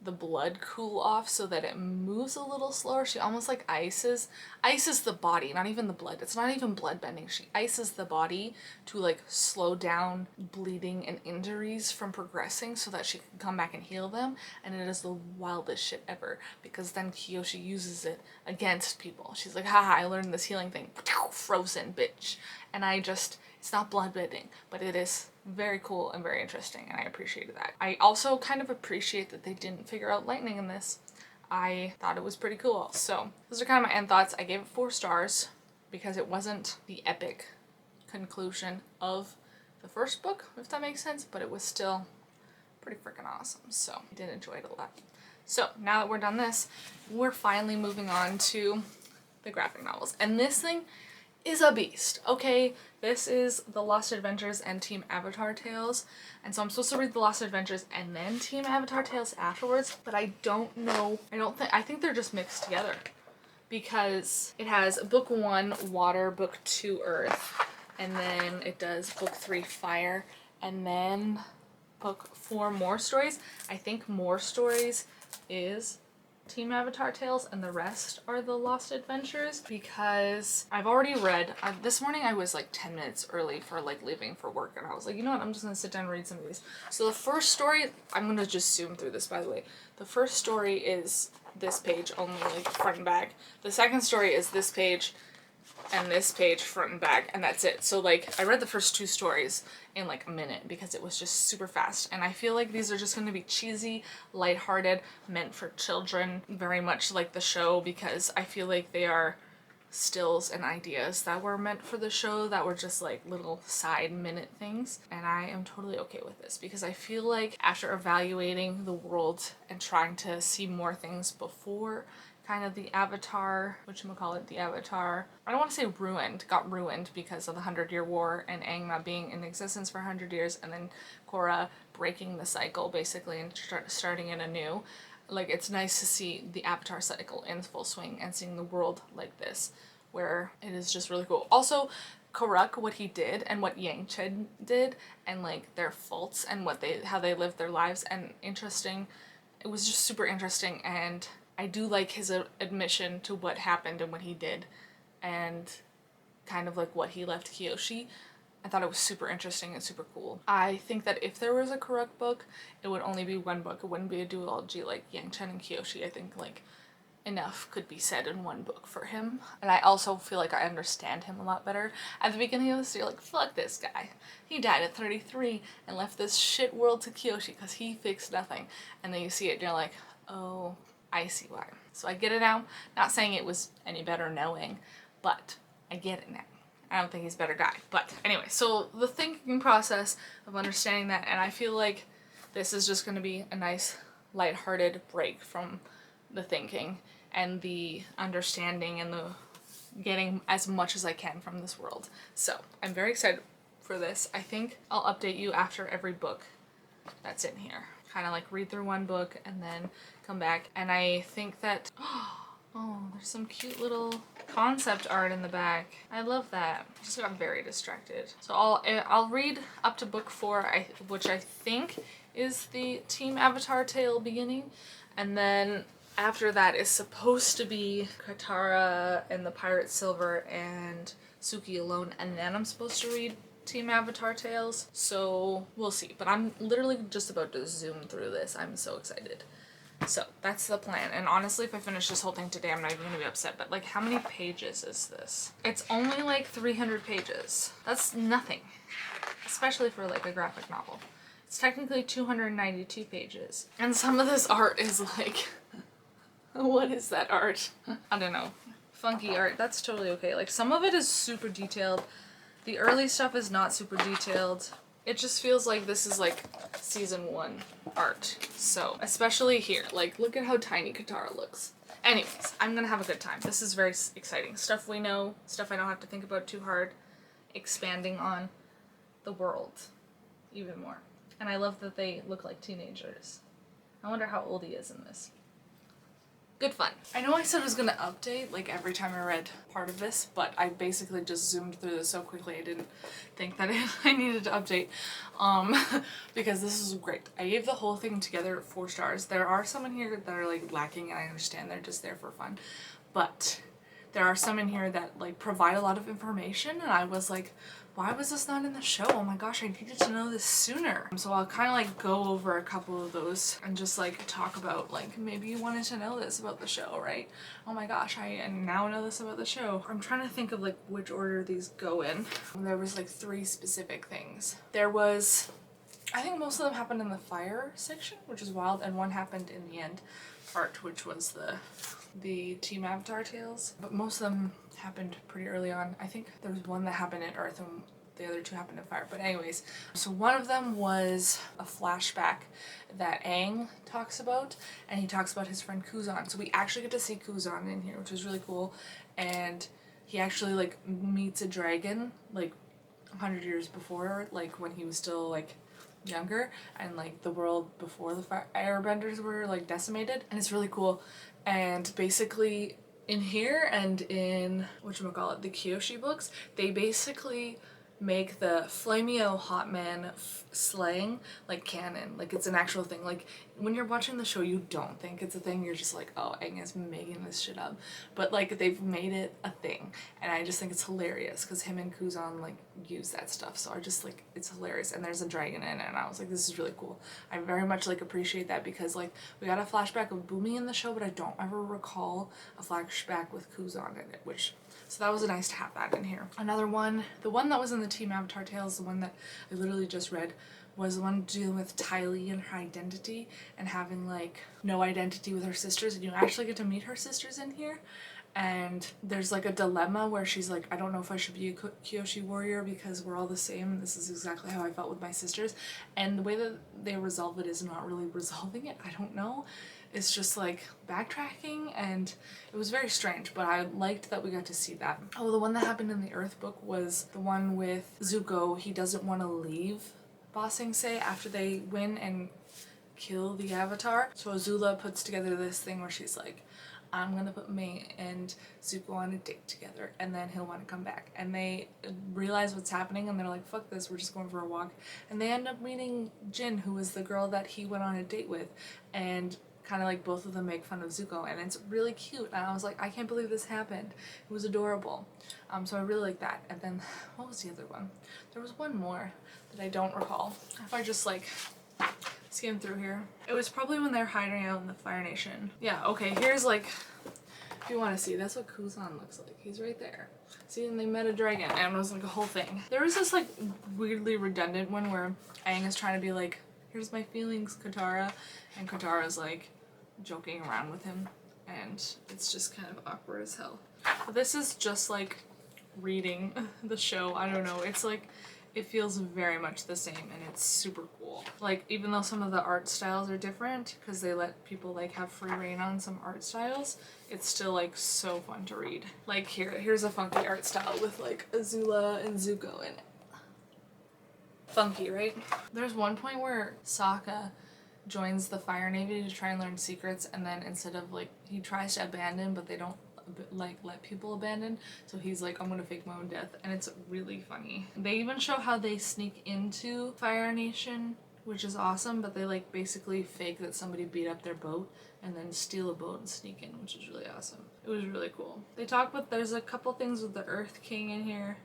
the blood cool off so that it moves a little slower. She almost like ices the body, not even the blood. It's not even blood bending. She ices the body to like slow down bleeding and injuries from progressing so that she can come back and heal them. And it is the wildest shit ever, because then Kyoshi uses it against people. She's like, haha, I learned this healing thing. Frozen, bitch. And it's not blood bending, but it is very cool and very interesting, and I appreciated that. I also kind of appreciate that they didn't figure out lightning in this. I thought it was pretty cool. So those are kind of my end thoughts. I gave it 4 stars because it wasn't the epic conclusion of the first book, if that makes sense, but it was still pretty freaking awesome. So I did enjoy it a lot. So now that we're done this, we're finally moving on to the graphic novels. And this thing is a beast, okay? This is The Lost Adventures and Team Avatar Tales. And so I'm supposed to read The Lost Adventures and then Team Avatar Tales afterwards, but I don't know. I think they're just mixed together, because it has book 1, Water, book 2, Earth, and then it does book 3, Fire, and then book 4, More Stories. I think More Stories is Team Avatar Tales and the rest are The Lost Adventures, because I've already read, this morning I was like 10 minutes early for like leaving for work, and I was like, you know what, I'm just gonna sit down and read some of these. So the first story, I'm gonna just zoom through this, by the way. The first story is this page only, like front and back. The second story is this page and this page front and back, and that's it. So like I read the first 2 stories in like a minute because it was just super fast, and I feel like these are just going to be cheesy, lighthearted, meant for children, very much like the show, because I feel like they are stills and ideas that were meant for the show that were just like little side minute things, and I am totally okay with this because I feel like after evaluating the world and trying to see more things before kind of the Avatar, the Avatar, I don't want to say got ruined because of the 100-Year War and Aang not being in existence for 100 years and then Korra breaking the cycle basically and starting it anew. Like, it's nice to see the Avatar cycle in full swing and seeing the world like this, where it is just really cool. Also, Karuk, what he did and what Yang Chen did, and like their faults and how they lived their lives, and interesting. It was just super interesting, and I do like his admission to what happened and what he did, and kind of like what he left Kyoshi. I thought it was super interesting and super cool. I think that if there was a Karuk book, it would only be one book. It wouldn't be a duology like Yang Chen and Kyoshi. I think like enough could be said in one book for him. And I also feel like I understand him a lot better. At the beginning of this, you're like, fuck this guy. He died at 33 and left this shit world to Kyoshi because he fixed nothing. And then you see it and you're like, oh, I see why. So I get it now. Not saying it was any better knowing, but I get it now. I don't think he's a better guy. But anyway, so the thinking process of understanding that, and I feel like this is just going to be a nice lighthearted break from the thinking and the understanding and the getting as much as I can from this world. So I'm very excited for this. I think I'll update you after every book that's in here. Kind of like read through one book and then come back. And I think that, oh, there's some cute little concept art in the back. I love that. I just got very distracted. So I'll read up to book 4, which I think is the Team Avatar tale beginning, and then after that is supposed to be Katara and the Pirate Silver and Suki alone, and then I'm supposed to read Team Avatar tales. So we'll see. But I'm literally just about to zoom through this. I'm so excited. So that's the plan. And honestly, if I finish this whole thing today, I'm not even gonna be upset. But like, how many pages is this? It's only like 300 pages. That's nothing, especially for like a graphic novel. It's technically 292 pages. And some of this art is like, what is that art? I don't know. Funky art. That's totally okay. Like, some of it is super detailed. The early stuff is not super detailed. It just feels like this is like season 1 art. So, especially here. Like, look at how tiny Katara looks. Anyways, I'm gonna have a good time. This is very exciting. Stuff we know, stuff I don't have to think about too hard. Expanding on the world even more. And I love that they look like teenagers. I wonder how old he is in this. Good fun. I know I said I was gonna update like every time I read part of this, but I basically just zoomed through this so quickly I didn't think that I needed to update, because this is great. I gave the whole thing together 4 stars. There are some in here that are like lacking, and I understand they're just there for fun, but there are some in here that like provide a lot of information, and I was like, why was this not in the show? Oh my gosh, I needed to know this sooner. So I'll kind of like go over a couple of those and just like talk about like, maybe you wanted to know this about the show, right? Oh my gosh, I now know this about the show. I'm trying to think of like which order these go in. There was like 3 specific things. There was, I think most of them happened in the fire section, which is wild, and one happened in the end part, which was the Team Avatar tales, but most of them happened pretty early on. I think there was one that happened in Earth and the other 2 happened in Fire. But anyways, so one of them was a flashback that Aang talks about, and he talks about his friend Kuzan. So we actually get to see Kuzan in here, which is really cool, and he actually like meets a dragon like 100 years before, like when he was still like younger, and like the world before the airbenders were like decimated, and it's really cool. And basically in here and in whatchamacallit, the Kyoshi books, they basically make the Flameo Hot Man slang like canon, like it's an actual thing. Like when you're watching the show, you don't think it's a thing, you're just like, oh, Aang is making this shit up, but like they've made it a thing, and I just think it's hilarious because him and Kuzan like use that stuff, so I just like, it's hilarious. And there's a dragon in it, and I was like, this is really cool. I very much like appreciate that, because like we got a flashback of Boomy in the show, but I don't ever recall a flashback with Kuzan in it, which, so that was nice to have that in here. Another one, the one that was in the Team Avatar tales, the one that I literally just read, was the one dealing with Ty Lee and her identity and having like no identity with her sisters, and you actually get to meet her sisters in here. and there's like a dilemma where she's like, I don't know if I should be a Kyoshi warrior because we're all the same. This is exactly how I felt with my sisters. And the way that they resolve it is not really resolving it. I don't know. It's just like backtracking, and it was very strange, but I liked that we got to see that. Oh, the one that happened in the Earth book was the one with Zuko. He doesn't want to leave Ba Sing Se after they win and kill the Avatar. So Azula puts together this thing where she's like, I'm gonna put me and Zuko on a date together, and then he'll want to come back. And they realize what's happening, and they're like, fuck this, we're just going for a walk. And they end up meeting Jin, who was the girl that he went on a date with, and kind of like both of them make fun of Zuko, and it's really cute. And I was like, I can't believe this happened. It was adorable. So I really like that. And then, what was the other one? There was one more that I don't recall. If I just like skim through here. It was probably when they're hiding out in the Fire Nation. Yeah, okay, here's like, if you want to see, that's what Kuzan looks like. He's right there. See, and they met a dragon, and it was like a whole thing. There was this like weirdly redundant one where Aang is trying to be like, here's my feelings, Katara, and Katara's like joking around with him, and it's just kind of awkward as hell. But this is just like reading the show. I don't know, it's like, it feels very much the same, and it's super cool. Like, even though some of the art styles are different because they let people like have free reign on some art styles, it's still like so fun to read. Like here's a funky art style with like Azula and Zuko in it. Funky, right? There's one point where Sokka joins the Fire Navy to try and learn secrets, and then instead of like, he tries to abandon, but they don't like let people abandon, so he's like, I'm gonna fake my own death, and it's really funny. They even show how they sneak into Fire Nation, which is awesome, but they like basically fake that somebody beat up their boat and then steal a boat and sneak in, which is really awesome. It was really cool. They talk about, there's a couple things with the Earth King in here.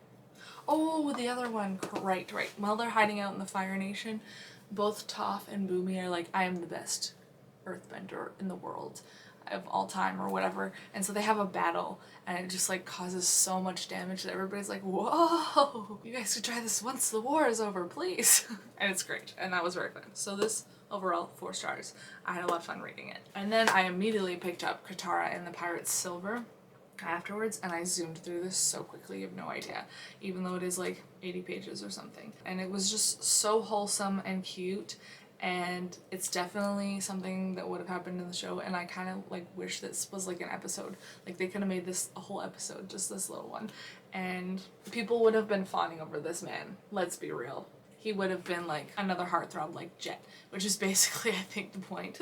Oh, the other one, right. While they're hiding out in the Fire Nation, both Toph and Boomy are like, I am the best earthbender in the world of all time or whatever, and so they have a battle, and it just like causes so much damage that everybody's like, whoa, you guys could try this once the war is over, please. And it's great, and that was very fun. So this overall 4 stars. I had a lot of fun reading it. And then I immediately picked up Katara and the Pirate's Silver afterwards, and I zoomed through this so quickly, you have no idea, even though it is like 80 pages or something. And it was just so wholesome and cute, and it's definitely something that would have happened in the show, and I kind of like wish this was like an episode. Like, they could have made this a whole episode, just this little one, and people would have been fawning over this man. Let's be real. He would have been like another heartthrob like Jet, which is basically, I think, the point.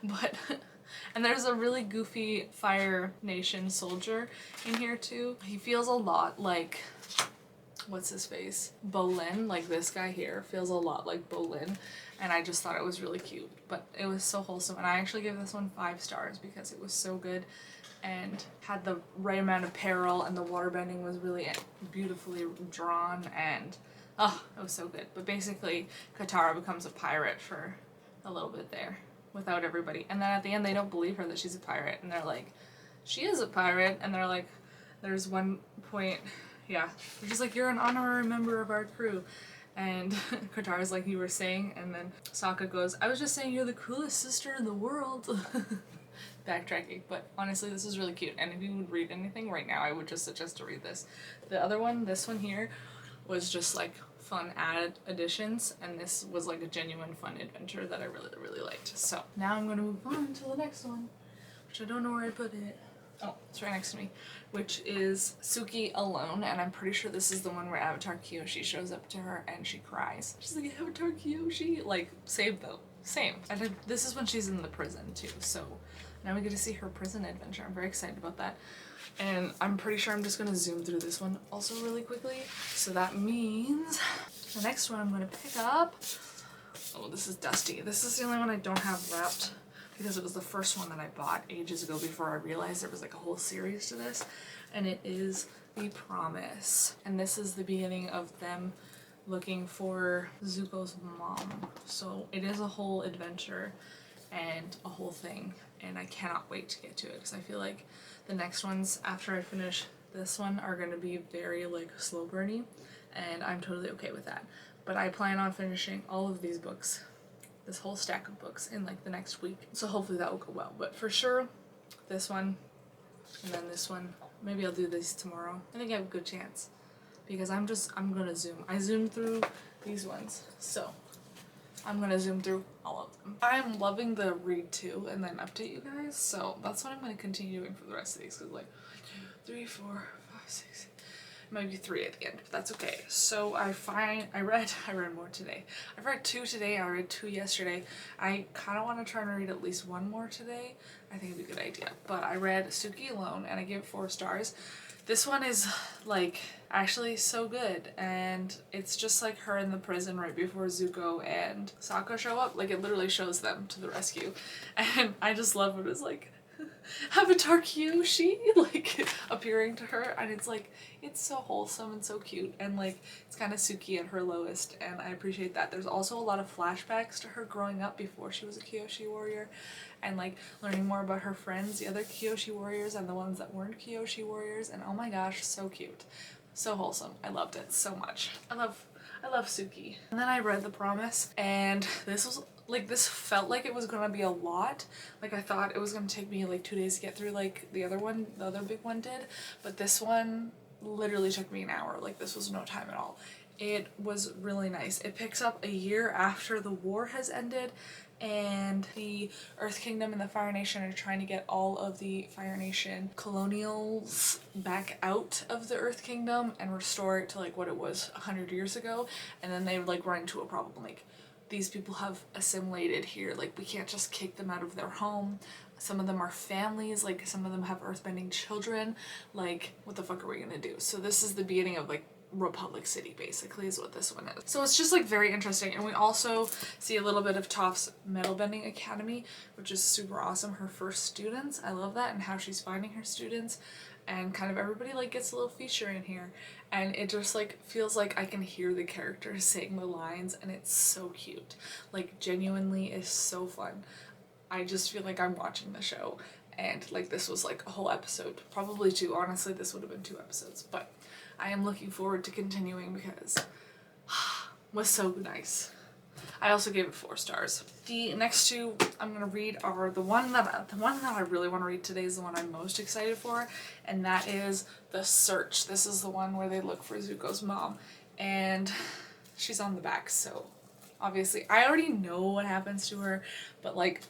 But and there's a really goofy Fire Nation soldier in here too. He feels a lot like, what's his face? Bolin. Like, this guy here feels a lot like Bolin, and I just thought it was really cute. But it was so wholesome, and I actually gave this one 5 stars because it was so good and had the right amount of peril, and the waterbending was really beautifully drawn, and oh, it was so good. But basically, Katara becomes a pirate for a little bit there without everybody, and then at the end they don't believe her that she's a pirate, and they're like, she is a pirate, and they're like, there's one point, yeah, they're just like, you're an honorary member of our crew, and Katara's like, you were saying, and then Sokka goes, I was just saying you're the coolest sister in the world. Backtracking, but honestly this is really cute, and if you would read anything right now, I would just suggest to read this. The other one, this one here, was just like fun added additions, and this was like a genuine fun adventure that I really liked. So now I'm going to move on to the next one, which I don't know where I put it. Oh, it's right next to me, which is Suki Alone, and I'm pretty sure this is the one where Avatar Kyoshi shows up to her and she cries. She's like, Avatar Kyoshi, like, same though, same. And this is when she's in the prison too, so now we get to see her prison adventure. I'm very excited about that. And I'm pretty sure I'm just gonna zoom through this one also really quickly. So that means the next one I'm gonna pick up, oh, this is Dusty. This is the only one I don't have wrapped because it was the first one that I bought ages ago before I realized there was like a whole series to this. And it is The Promise. And this is the beginning of them looking for Zuko's mom. So it is a whole adventure and a whole thing, and I cannot wait to get to it because I feel like the next ones after I finish this one are going to be very like slow burny, and I'm totally okay with that. But I plan on finishing all of these books, this whole stack of books, in like the next week, so hopefully that will go well. But for sure, this one, And then this one, maybe I'll do this tomorrow. I think I have a good chance because I'm gonna zoom. I zoomed through these ones, so I'm gonna zoom through all of them. I'm loving the read too and then update you guys, so that's what I'm gonna continue doing for the rest of these, because like 1, 2, 3, 4, 5, 6, maybe 3 at the end, but that's okay. So I read more today. I've read 2 today, I read 2 yesterday. I kind of want to try and read at least 1 more today. I think it'd be a good idea. But I read Suki Alone and I gave it 4 stars. This one is like actually so good, and it's just like her in the prison right before Zuko and Sokka show up. Like it literally shows them to the rescue, and I just love it. It's like Avatar Kyoshi like appearing to her, and it's like it's so wholesome and so cute, and like it's kind of Suki at her lowest, and I appreciate that. There's also a lot of flashbacks to her growing up before she was a Kyoshi warrior, and like learning more about her friends, the other Kyoshi warriors and the ones that weren't Kyoshi warriors, and oh my gosh, so cute, so wholesome. I loved it so much. I love Suki. And then I read The Promise, and this felt like it was gonna be a lot. Like I thought it was gonna take me like 2 days to get through like the other big one did, but this one literally took me an hour. Like this was no time at all. It was really nice. It picks up a year after the war has ended, and the Earth Kingdom and the Fire Nation are trying to get all of the Fire Nation colonials back out of the Earth Kingdom and restore it to like what it was 100 years ago. And then they like run into a problem, like these people have assimilated here, like we can't just kick them out of their home. Some of them are families, like some of them have earthbending children, like what the fuck are we gonna do? So this is the beginning of like Republic City basically is what this one is. So it's just like very interesting, and we also see a little bit of Toph's Metalbending Academy, which is super awesome. Her first students, I love that, and how she's finding her students, and kind of everybody like gets a little feature in here, and it just like feels like I can hear the characters saying the lines, and it's so cute. Like genuinely is so fun. I just feel like I'm watching the show, and like this was like a whole episode, probably 2. Honestly, this would have been 2 episodes, but I am looking forward to continuing because it was so nice. I also gave it 4 stars. The next 2 I'm gonna read are the one that I really want to read today is the one I'm most excited for, and that is The Search. This is the one where they look for Zuko's mom, and she's on the back, so obviously I already know what happens to her, but like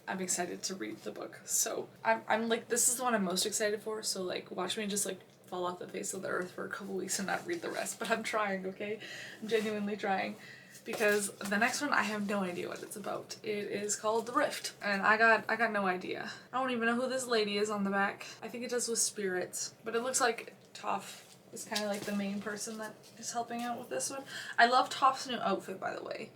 I'm excited to read the book. So I'm like, this is the one I'm most excited for, so like watch me just like fall off the face of the earth for a couple weeks and not read the rest, but I'm trying, okay? I'm genuinely trying, because the next one I have no idea what it's about. It is called The Rift, and I got no idea. I don't even know who this lady is on the back. I think it does with spirits, but it looks like Toph is kind of like the main person that is helping out with this one. I love Toph's new outfit, by the way.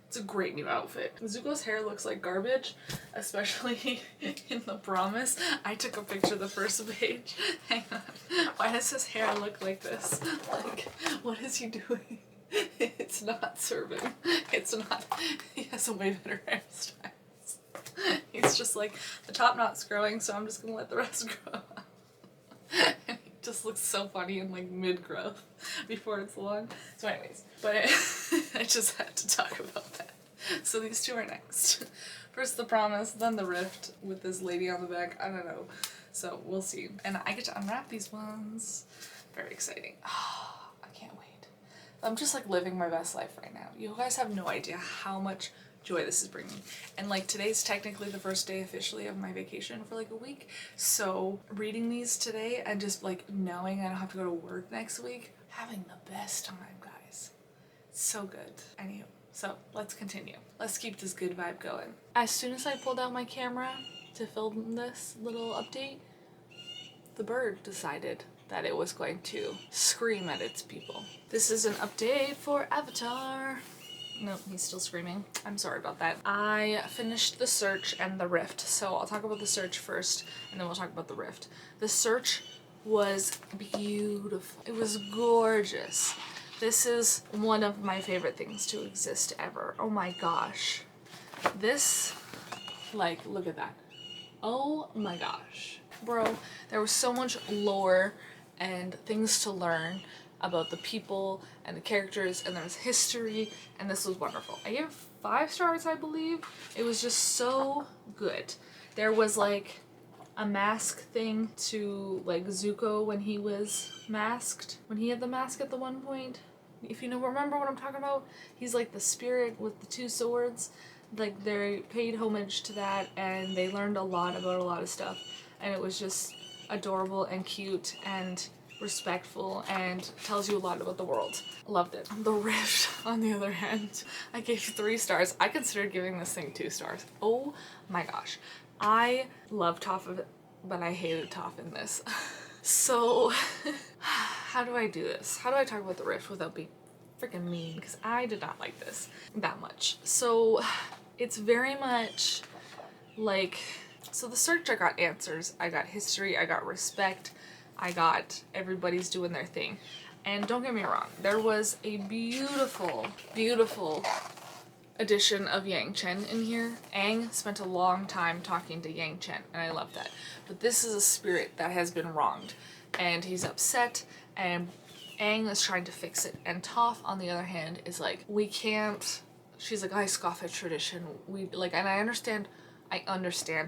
It's a great new outfit. Zuko's hair looks like garbage, especially in The Promise. I took a picture of the first page. Hang on. Why does his hair look like this? Like, what is he doing? It's not serving. It's not. He has a way better hairstyles. He's just like, the top knot's growing, so I'm just gonna let the rest grow. And he just looks so funny in like mid-growth before it's long. So anyways, but I just had to talk about that. So these 2 are next. First The Promise, then The Rift with this lady on the back. I don't know. So we'll see. And I get to unwrap these ones. Very exciting. Oh, I can't wait. I'm just like living my best life right now. You guys have no idea how much joy this is bringing. And like today's technically the first day officially of my vacation for like a week. So reading these today and just like knowing I don't have to go to work next week, having the best time, guys. It's so good. Anywho, so let's continue. Let's keep this good vibe going. As soon as I pulled out my camera to film this little update, the bird decided that it was going to scream at its people. This is an update for Avatar. Nope, he's still screaming. I'm sorry about that. I finished The Search and The Rift, so I'll talk about The Search first, and then we'll talk about The Rift. The Search was beautiful. It was gorgeous. This is one of my favorite things to exist ever. Oh my gosh. This, like, look at that. Oh my gosh. Bro, there was so much lore and things to learn about the people and the characters, and there's history, and this was wonderful. I gave 5 stars, I believe. It was just so good. There was like a mask thing to like Zuko when he was masked, when he had the mask at the one point. If you know, remember what I'm talking about? He's like the spirit with the two swords. Like they paid homage to that and they learned a lot about a lot of stuff, and it was just adorable and cute and respectful and tells you a lot about the world. Loved it. The Rift, on the other hand, I gave 3 stars. I considered giving this thing 2 stars. Oh my gosh. I love Toph, but I hated Toph in this. So how do I do this? How do I talk about the Rift without being freaking mean? Because I did not like this that much. So it's very much like, so the search, I got answers, I got history, I got respect, I got everybody's doing their thing. And don't get me wrong, there was a beautiful, beautiful edition of Yang Chen in here. Aang spent a long time talking to Yang Chen, and I love that. But this is a spirit that has been wronged, and he's upset, and Aang is trying to fix it. And Toph, on the other hand, is like, we can't, she's like, I scoff at tradition. We, like, and I understand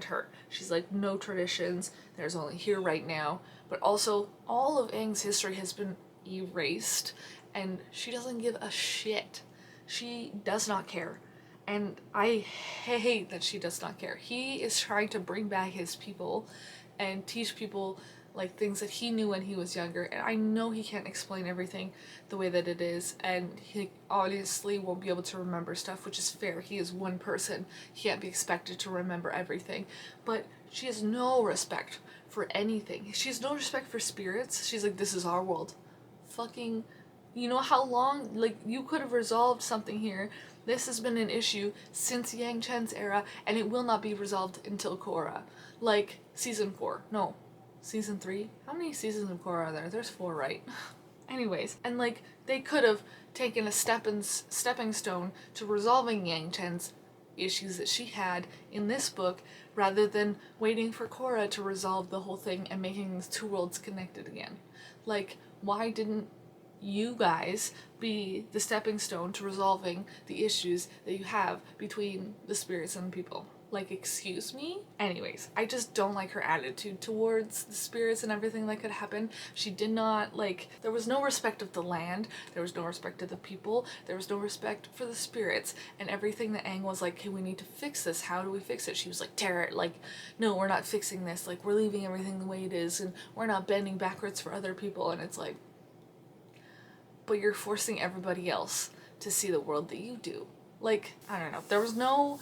her. She's like, no traditions, there's only here right now. But also, all of Aang's history has been erased, and she doesn't give a shit. She does not care. And I hate that she does not care. He is trying to bring back his people and teach people like things that he knew when he was younger. And I know he can't explain everything the way that it is, and he obviously won't be able to remember stuff, which is fair. He is one person. He can't be expected to remember everything. But she has no respect for anything. She has no respect for spirits. She's like, this is our world. Fucking, you know how long, like, you could have resolved something here. This has been an issue since Yang Chen's era, and it will not be resolved until Korra. Like, season 4. No. Season 3? How many seasons of Korra are there? There's 4, right? Anyways, and like, they could have taken a stepping stone to resolving Yang Chen's issues that she had in this book, rather than waiting for Korra to resolve the whole thing and making these 2 worlds connected again. Like, why didn't you guys be the stepping stone to resolving the issues that you have between the spirits and the people? Like, excuse me? Anyways, I just don't like her attitude towards the spirits and everything that could happen. She did not, like, there was no respect of the land, there was no respect of the people, there was no respect for the spirits, and everything that Aang was like, hey, we need to fix this, how do we fix it? She was like, tear it, like, no, we're not fixing this, like, we're leaving everything the way it is, and we're not bending backwards for other people, and it's like, but you're forcing everybody else to see the world that you do. Like, I don't know, there was no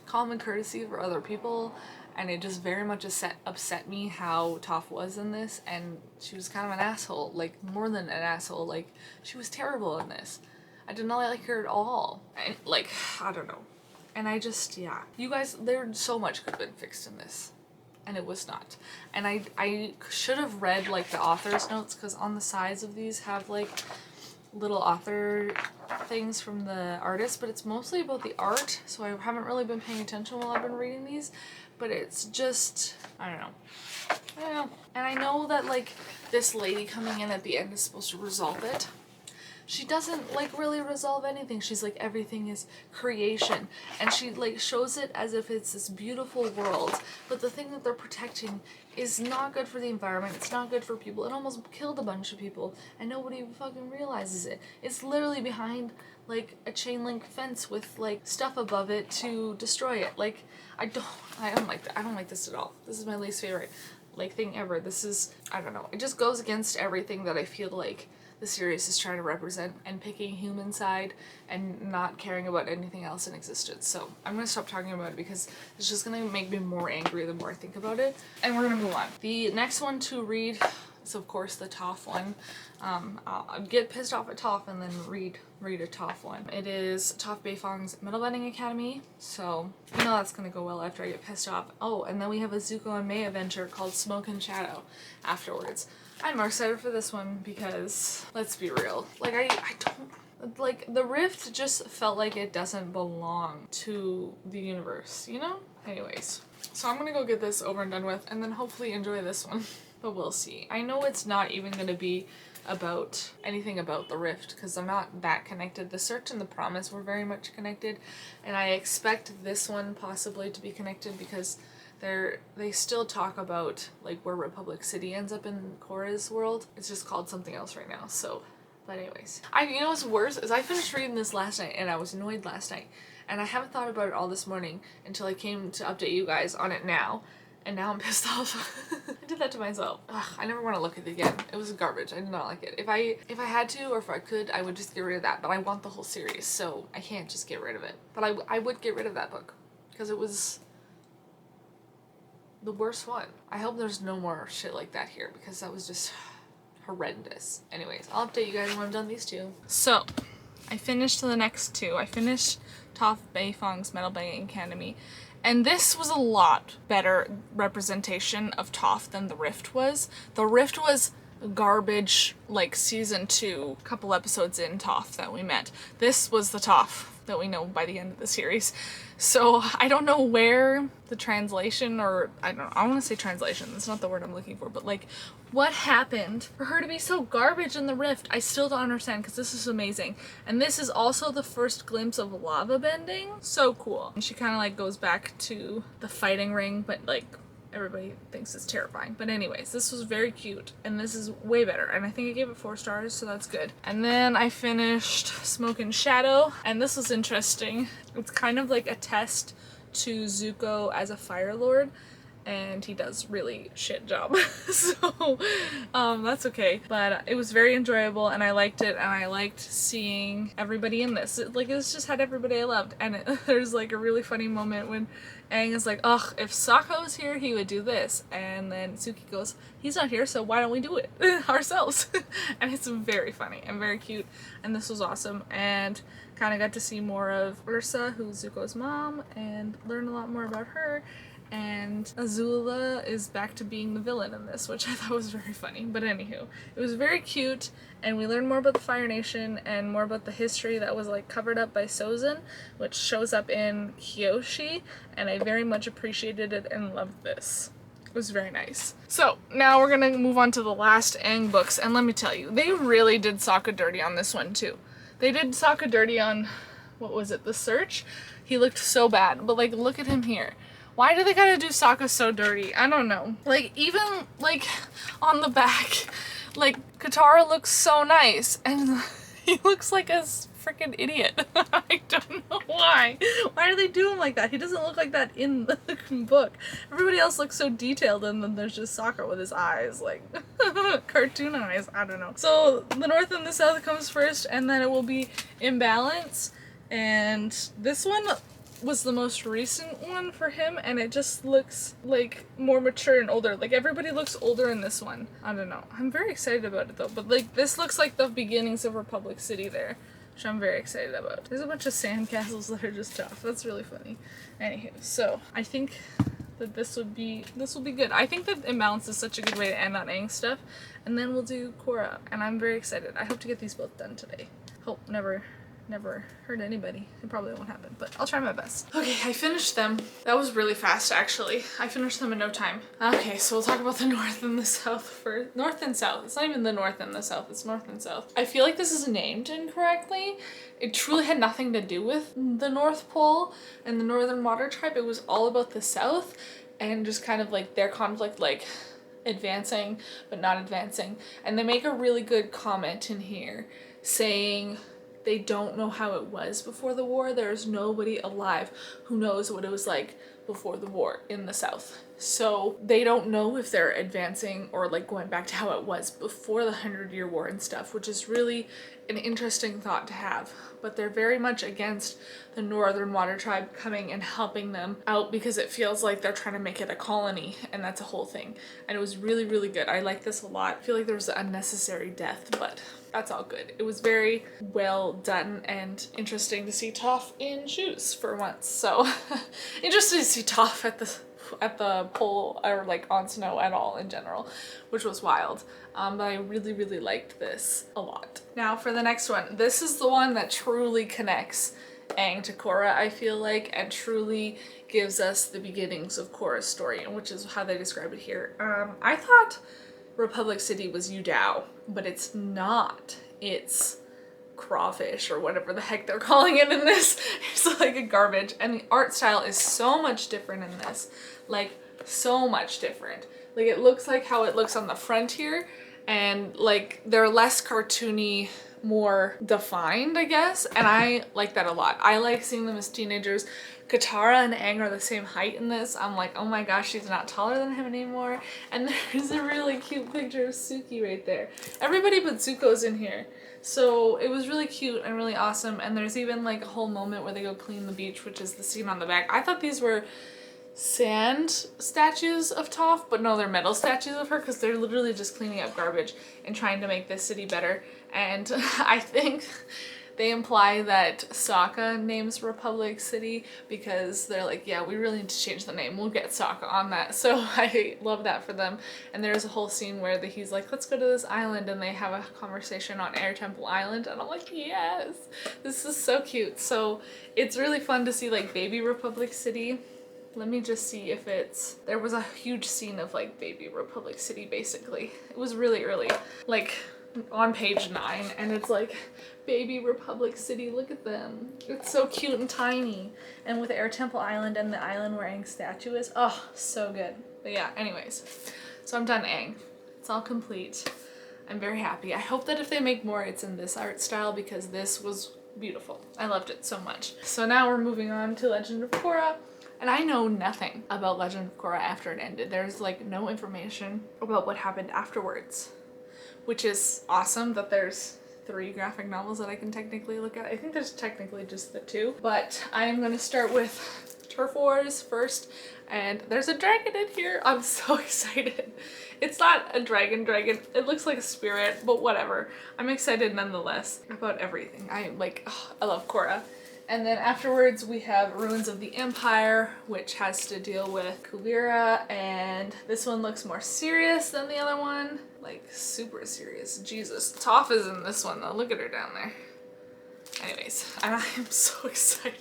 common courtesy for other people, and it just very much upset me how Toph was in this, and she was kind of an asshole, like, more than an asshole, like, she was terrible in this. I did not like her at all, and, like, I don't know, and I just, yeah. You guys, so much could have been fixed in this, and it was not. And I should have read, like, the author's notes, because on the sides of these have, like, little author things from the artist, but it's mostly about the art, so I haven't really been paying attention while I've been reading these, but it's just, I don't know. And I know that, like, this lady coming in at the end is supposed to resolve it. She doesn't, like, really resolve anything. She's like, everything is creation, and she, like, shows it as if it's this beautiful world, but the thing that they're protecting is not good for the environment, it's not good for people. It almost killed a bunch of people, and nobody fucking realizes it. It's literally behind, like, a chain link fence with, like, stuff above it to destroy it. Like, I don't like that. I don't like this at all. This is my least favorite, like, thing ever. This is, I don't know. It just goes against everything that I feel like the series is trying to represent, and picking human side and not caring about anything else in existence. So I'm gonna stop talking about it because it's just gonna make me more angry the more I think about it, and we're gonna move on. The next one to read is of course the Toph one. I'll get pissed off at Toph and then read a Toph one. It is Toph Beifong's Metal Bending Academy, so you know that's gonna go well after I get pissed off. Oh, and then we have a Zuko and Mei adventure called Smoke and Shadow afterwards. I'm more excited for this one because, let's be real, like, I don't, like, the Rift just felt like it doesn't belong to the universe, you know? Anyways, so I'm gonna go get this over and done with, and then hopefully enjoy this one, but we'll see. I know it's not even gonna be about anything about the Rift, because I'm not that connected. The Search and the Promise were very much connected, and I expect this one possibly to be connected because They still talk about like where Republic City ends up in Korra's world. It's just called something else right now. So, but anyways, you know what's worse is I finished reading this last night and I was annoyed last night, and I haven't thought about it all this morning until I came to update you guys on it now. And now I'm pissed off. I did that to myself. Ugh, I never want to look at it again. It was garbage. I did not like it. If I had to, or if I could, I would just get rid of that. But I want the whole series, so I can't just get rid of it. But I would get rid of that book because it was the worst one. I hope there's no more shit like that here because that was just horrendous. Anyways, I'll update you guys when I'm done these two. So, I finished the next two. I finished Toph Beifong's Metal Banging Academy. And this was a lot better representation of Toph than The Rift was. The Rift was garbage, like season 2, couple episodes in Toph that we met. This was the Toph that we know by the end of the series. So I don't know where the translation, or I want to say translation, that's not the word I'm looking for, but like what happened for her to be so garbage in The Rift. I still don't understand because this is amazing. And this is also the first glimpse of lava bending. So cool. And she kind of like goes back to the fighting ring, but like everybody thinks it's terrifying. But anyways, this was very cute and this is way better. And I think I gave it 4 stars, so that's good. And then I finished Smoke and Shadow, and this was interesting. It's kind of like a test to Zuko as a Fire Lord, and he does really shit job. So that's okay. But it was very enjoyable and I liked it, and I liked seeing everybody in this. It's just had everybody I loved. And there's like a really funny moment when Aang is like, ugh, if Sokka was here, he would do this. And then Suki goes, he's not here, so why don't we do it ourselves? And it's very funny and very cute. And this was awesome. And kind of got to see more of Ursa, who's Zuko's mom, and learn a lot more about her. And Azula is back to being the villain in this, which I thought was very funny. But anywho, it was very cute, and we learned more about the Fire Nation and more about the history that was like covered up by Sozin, which shows up in Kyoshi, and I very much appreciated it and loved this. It was very nice. So now we're gonna move on to the last Aang books, and let me tell you, they really did Sokka dirty on this one too. They did Sokka dirty on, what was it, The Search? He looked so bad, but like look at him here. Why do they gotta do Sokka so dirty? I don't know. Like, even, like, on the back, like, Katara looks so nice, and he looks like a freaking idiot. I don't know why. Why do they do him like that? He doesn't look like that in the book. Everybody else looks so detailed, and then there's just Sokka with his eyes, like, cartoon eyes. I don't know. So, the North and the South comes first, and then it will be Imbalance, and this one was the most recent one for him, and it just looks like more mature and older. Like everybody looks older in this one. I don't know. I'm very excited about it though, but like this looks like the beginnings of Republic City there, which I'm very excited about. There's a bunch of sandcastles that are just tough. That's really funny. Anywho, so I think that this will be good. I think that Imbalance is such a good way to end on Aang stuff, and then we'll do Korra, and I'm very excited. I hope to get these both done today. Hope never hurt anybody. It probably won't happen, but I'll try my best. Okay, I finished them. That was really fast, actually. I finished them in no time. Okay, so we'll talk about the North and the South first. North and South. It's not even the North and the South, it's North and South. I feel like this is named incorrectly. It truly had nothing to do with the North Pole and the Northern Water Tribe. It was all about the South and just kind of like their conflict, like advancing but not advancing. And they make a really good comment in here saying they don't know how it was before the war. There's nobody alive who knows what it was like before the war in the South. So they don't know if they're advancing or like going back to how it was before the 100-Year War and stuff, which is really an interesting thought to have. But they're very much against the Northern Water Tribe coming and helping them out because it feels like they're trying to make it a colony, and that's a whole thing. And it was really, really good. I like this a lot. I feel like there was an unnecessary death, but that's all good. It was very well done and interesting to see Toph in shoes for once. So interesting to see Toph at the pole, or like on snow at all in general, which was wild. But I really, really liked this a lot. Now for the next one. This is the one that truly connects Aang to Korra, I feel like, and truly gives us the beginnings of Korra's story, which is how they describe it here. I thought Republic City was Yudao, but it's not. It's crawfish or whatever the heck they're calling it in this. It's like a garbage, and the art style is so much different in this. Like so much different. Like it looks like how it looks on the front here, and like they're less cartoony, more defined, I guess, and I like that a lot. I like seeing them as teenagers. Katara and Aang are the same height in this. I'm like, oh my gosh, she's not taller than him anymore. And there's a really cute picture of Suki right there. Everybody but Zuko's in here. So it was really cute and really awesome. And there's even like a whole moment where they go clean the beach, which is the scene on the back. I thought these were sand statues of Toph, but no, they're metal statues of her because they're literally just cleaning up garbage and trying to make this city better. And I think they imply that Sokka names Republic City because they're like, yeah, we really need to change the name. We'll get Sokka on that. So I love that for them. And there's a whole scene where he's like, let's go to this island, and they have a conversation on Air Temple Island, and I'm like, yes, this is so cute. So it's really fun to see like baby Republic City. Let me just see if there was a huge scene of like baby Republic City basically. It was really early, like on page 9, and it's like baby Republic City, look at them. It's so cute and tiny. And with Air Temple Island and the island where Aang's statue is, oh, so good. But yeah, anyways, so I'm done Aang. It's all complete. I'm very happy. I hope that if they make more, it's in this art style because this was beautiful. I loved it so much. So now we're moving on to Legend of Korra. And I know nothing about Legend of Korra after it ended. There's like no information about what happened afterwards, which is awesome that there's 3 graphic novels that I can technically look at. I think there's technically just the 2, but I'm gonna start with Turf Wars first, and there's a dragon in here. I'm so excited. It's not a dragon, it looks like a spirit, but whatever. I'm excited nonetheless about everything. I love Korra. And then afterwards we have Ruins of the Empire, which has to deal with Kuvira, and this one looks more serious than the other one. Like super serious. Jesus. Toph is in this one though. Look at her down there. Anyways, and I am so excited.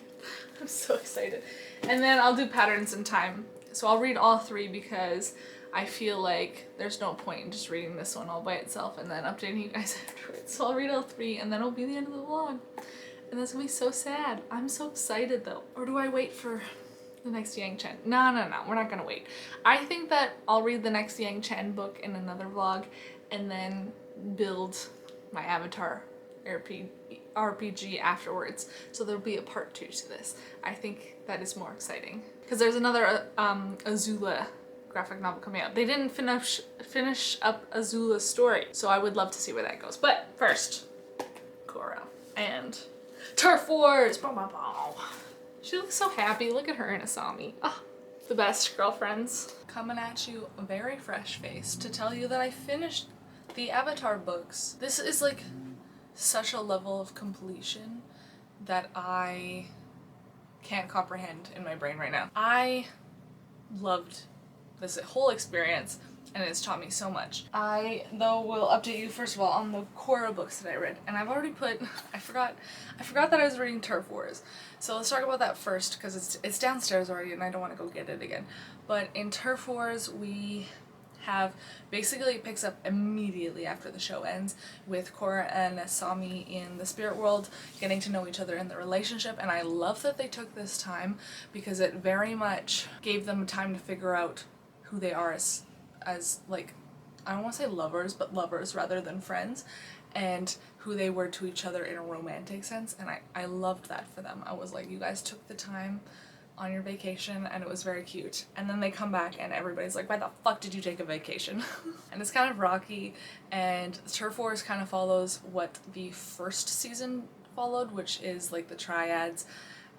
I'm so excited. And then I'll do Patterns in Time. So I'll read all 3 because I feel like there's no point in just reading this one all by itself and then updating you guys afterwards. So I'll read all 3 and then it'll be the end of the vlog. And that's gonna be so sad. I'm so excited though. Or do I wait for the next Yang Chen? No, we're not gonna wait. I think that I'll read the next Yang Chen book in another vlog and then build my Avatar RPG afterwards. So there'll be a part 2 to this. I think that is more exciting. Because there's another Azula graphic novel coming out. They didn't finish up Azula's story. So I would love to see where that goes. But first, Korra and Turf Wars! Bow, bow, bow. She looks so happy. Look at her in Asami. Ah, the best girlfriends. Coming at you very fresh-faced to tell you that I finished the Avatar books. This is like such a level of completion that I can't comprehend in my brain right now. I loved this whole experience, and it's taught me so much. I, though, will update you first of all on the Korra books that I read, and I've already put, I forgot that I was reading Turf Wars. So let's talk about that first, because it's downstairs already and I don't want to go get it again. But in Turf Wars, we have, basically it picks up immediately after the show ends with Korra and Asami in the spirit world, getting to know each other in the relationship, and I love that they took this time because it very much gave them time to figure out who they are as like, I don't want to say lovers, but lovers rather than friends, and who they were to each other in a romantic sense, and I loved that for them. I was like, you guys took the time on your vacation, and it was very cute. And then they come back and everybody's like, why the fuck did you take a vacation? And it's kind of rocky, and Turf Wars kind of follows what the first season followed, which is like the triads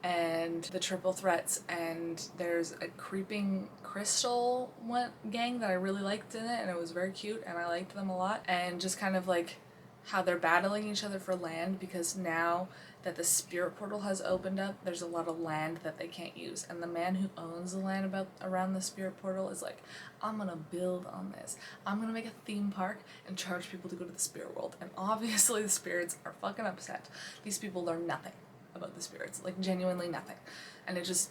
and the triple threats, and there's a creeping crystal gang that I really liked in it, and it was very cute and I liked them a lot, and just kind of like how they're battling each other for land because now that the spirit portal has opened up, there's a lot of land that they can't use, and the man who owns the land around the spirit portal is like, I'm gonna build on this. I'm gonna make a theme park and charge people to go to the spirit world, and obviously the spirits are fucking upset. These people learn nothing about the spirits, like genuinely nothing, and it just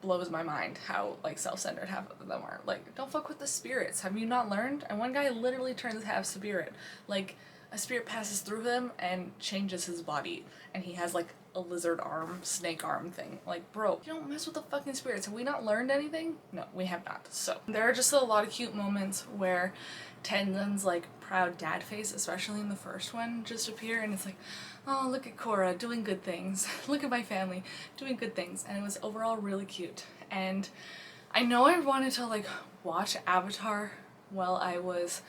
blows my mind how like self-centered half of them are. Like, don't fuck with the spirits. Have you not learned? And one guy literally turns half spirit. Like, a spirit passes through him and changes his body, and he has like a lizard arm, snake arm thing. Like, bro, you don't mess with the fucking spirits. Have we not learned anything? No, we have not. So there are just a lot of cute moments where Tenzin's like proud dad face, especially in the first one, just appear, and it's like, oh, look at Korra doing good things. Look at my family doing good things. And it was overall really cute. And I know I wanted to like watch Avatar while I was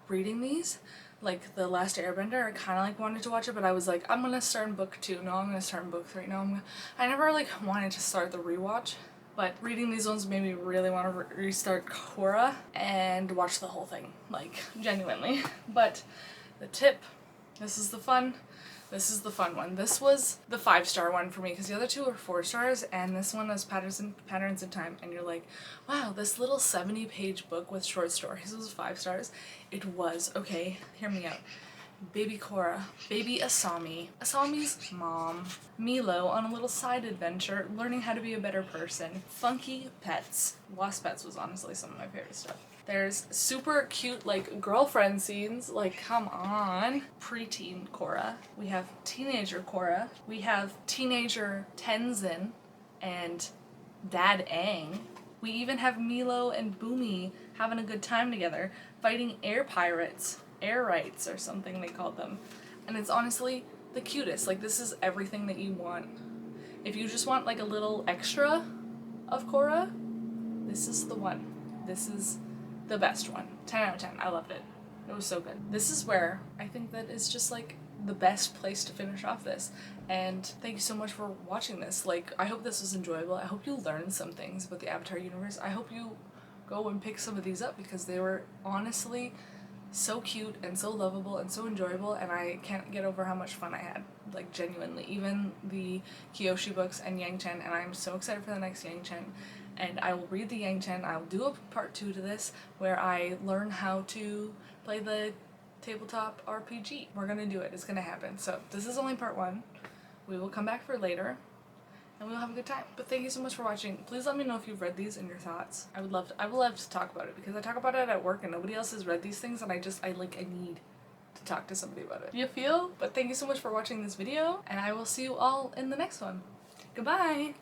reading these, like The Last Airbender. I kind of like wanted to watch it, but I was like, I'm gonna start in book 2. No, I'm gonna start in book 3. No, I never like wanted to start the rewatch, but reading these ones made me really want to restart Korra and watch the whole thing, like genuinely. But the tip, this is the fun one. This was the 5-star one for me because the other 2 are 4 stars, and this one was Patterns in Time, and you're like, wow, this little 70-page book with short stories was 5 stars. It was. Okay, hear me out. Baby Korra, baby Asami's mom, Milo on a little side adventure, learning how to be a better person, funky pets. Lost Pets was honestly some of my favorite stuff. There's super cute like girlfriend scenes, like come on. Preteen Korra. We have teenager Korra. We have teenager Tenzin and Dad Aang. We even have Milo and Boomy having a good time together, fighting air pirates. Air rights or something they called them. And it's honestly the cutest. Like, this is everything that you want. If you just want like a little extra of Korra, this is the one. This is the best one. 10 out of 10. I loved it. It was so good. This is where I think that it's just like the best place to finish off this. And thank you so much for watching this. Like, I hope this was enjoyable. I hope you learned some things about the Avatar universe. I hope you go and pick some of these up because they were honestly so cute and so lovable and so enjoyable, and I can't get over how much fun I had, like genuinely. Even the Kyoshi books and Yang Chen, and I'm so excited for the next Yang Chen, and I will read the Yang Chen. I'll do a part 2 to this where I learn how to play the tabletop RPG. We're gonna do it. It's gonna happen. So this is only part 1. We will come back for later and we'll have a good time. But thank you so much for watching. Please let me know if you've read these and your thoughts. I would love to talk about it because I talk about it at work and nobody else has read these things, and I need to talk to somebody about it. You feel? But thank you so much for watching this video, and I will see you all in the next one. Goodbye!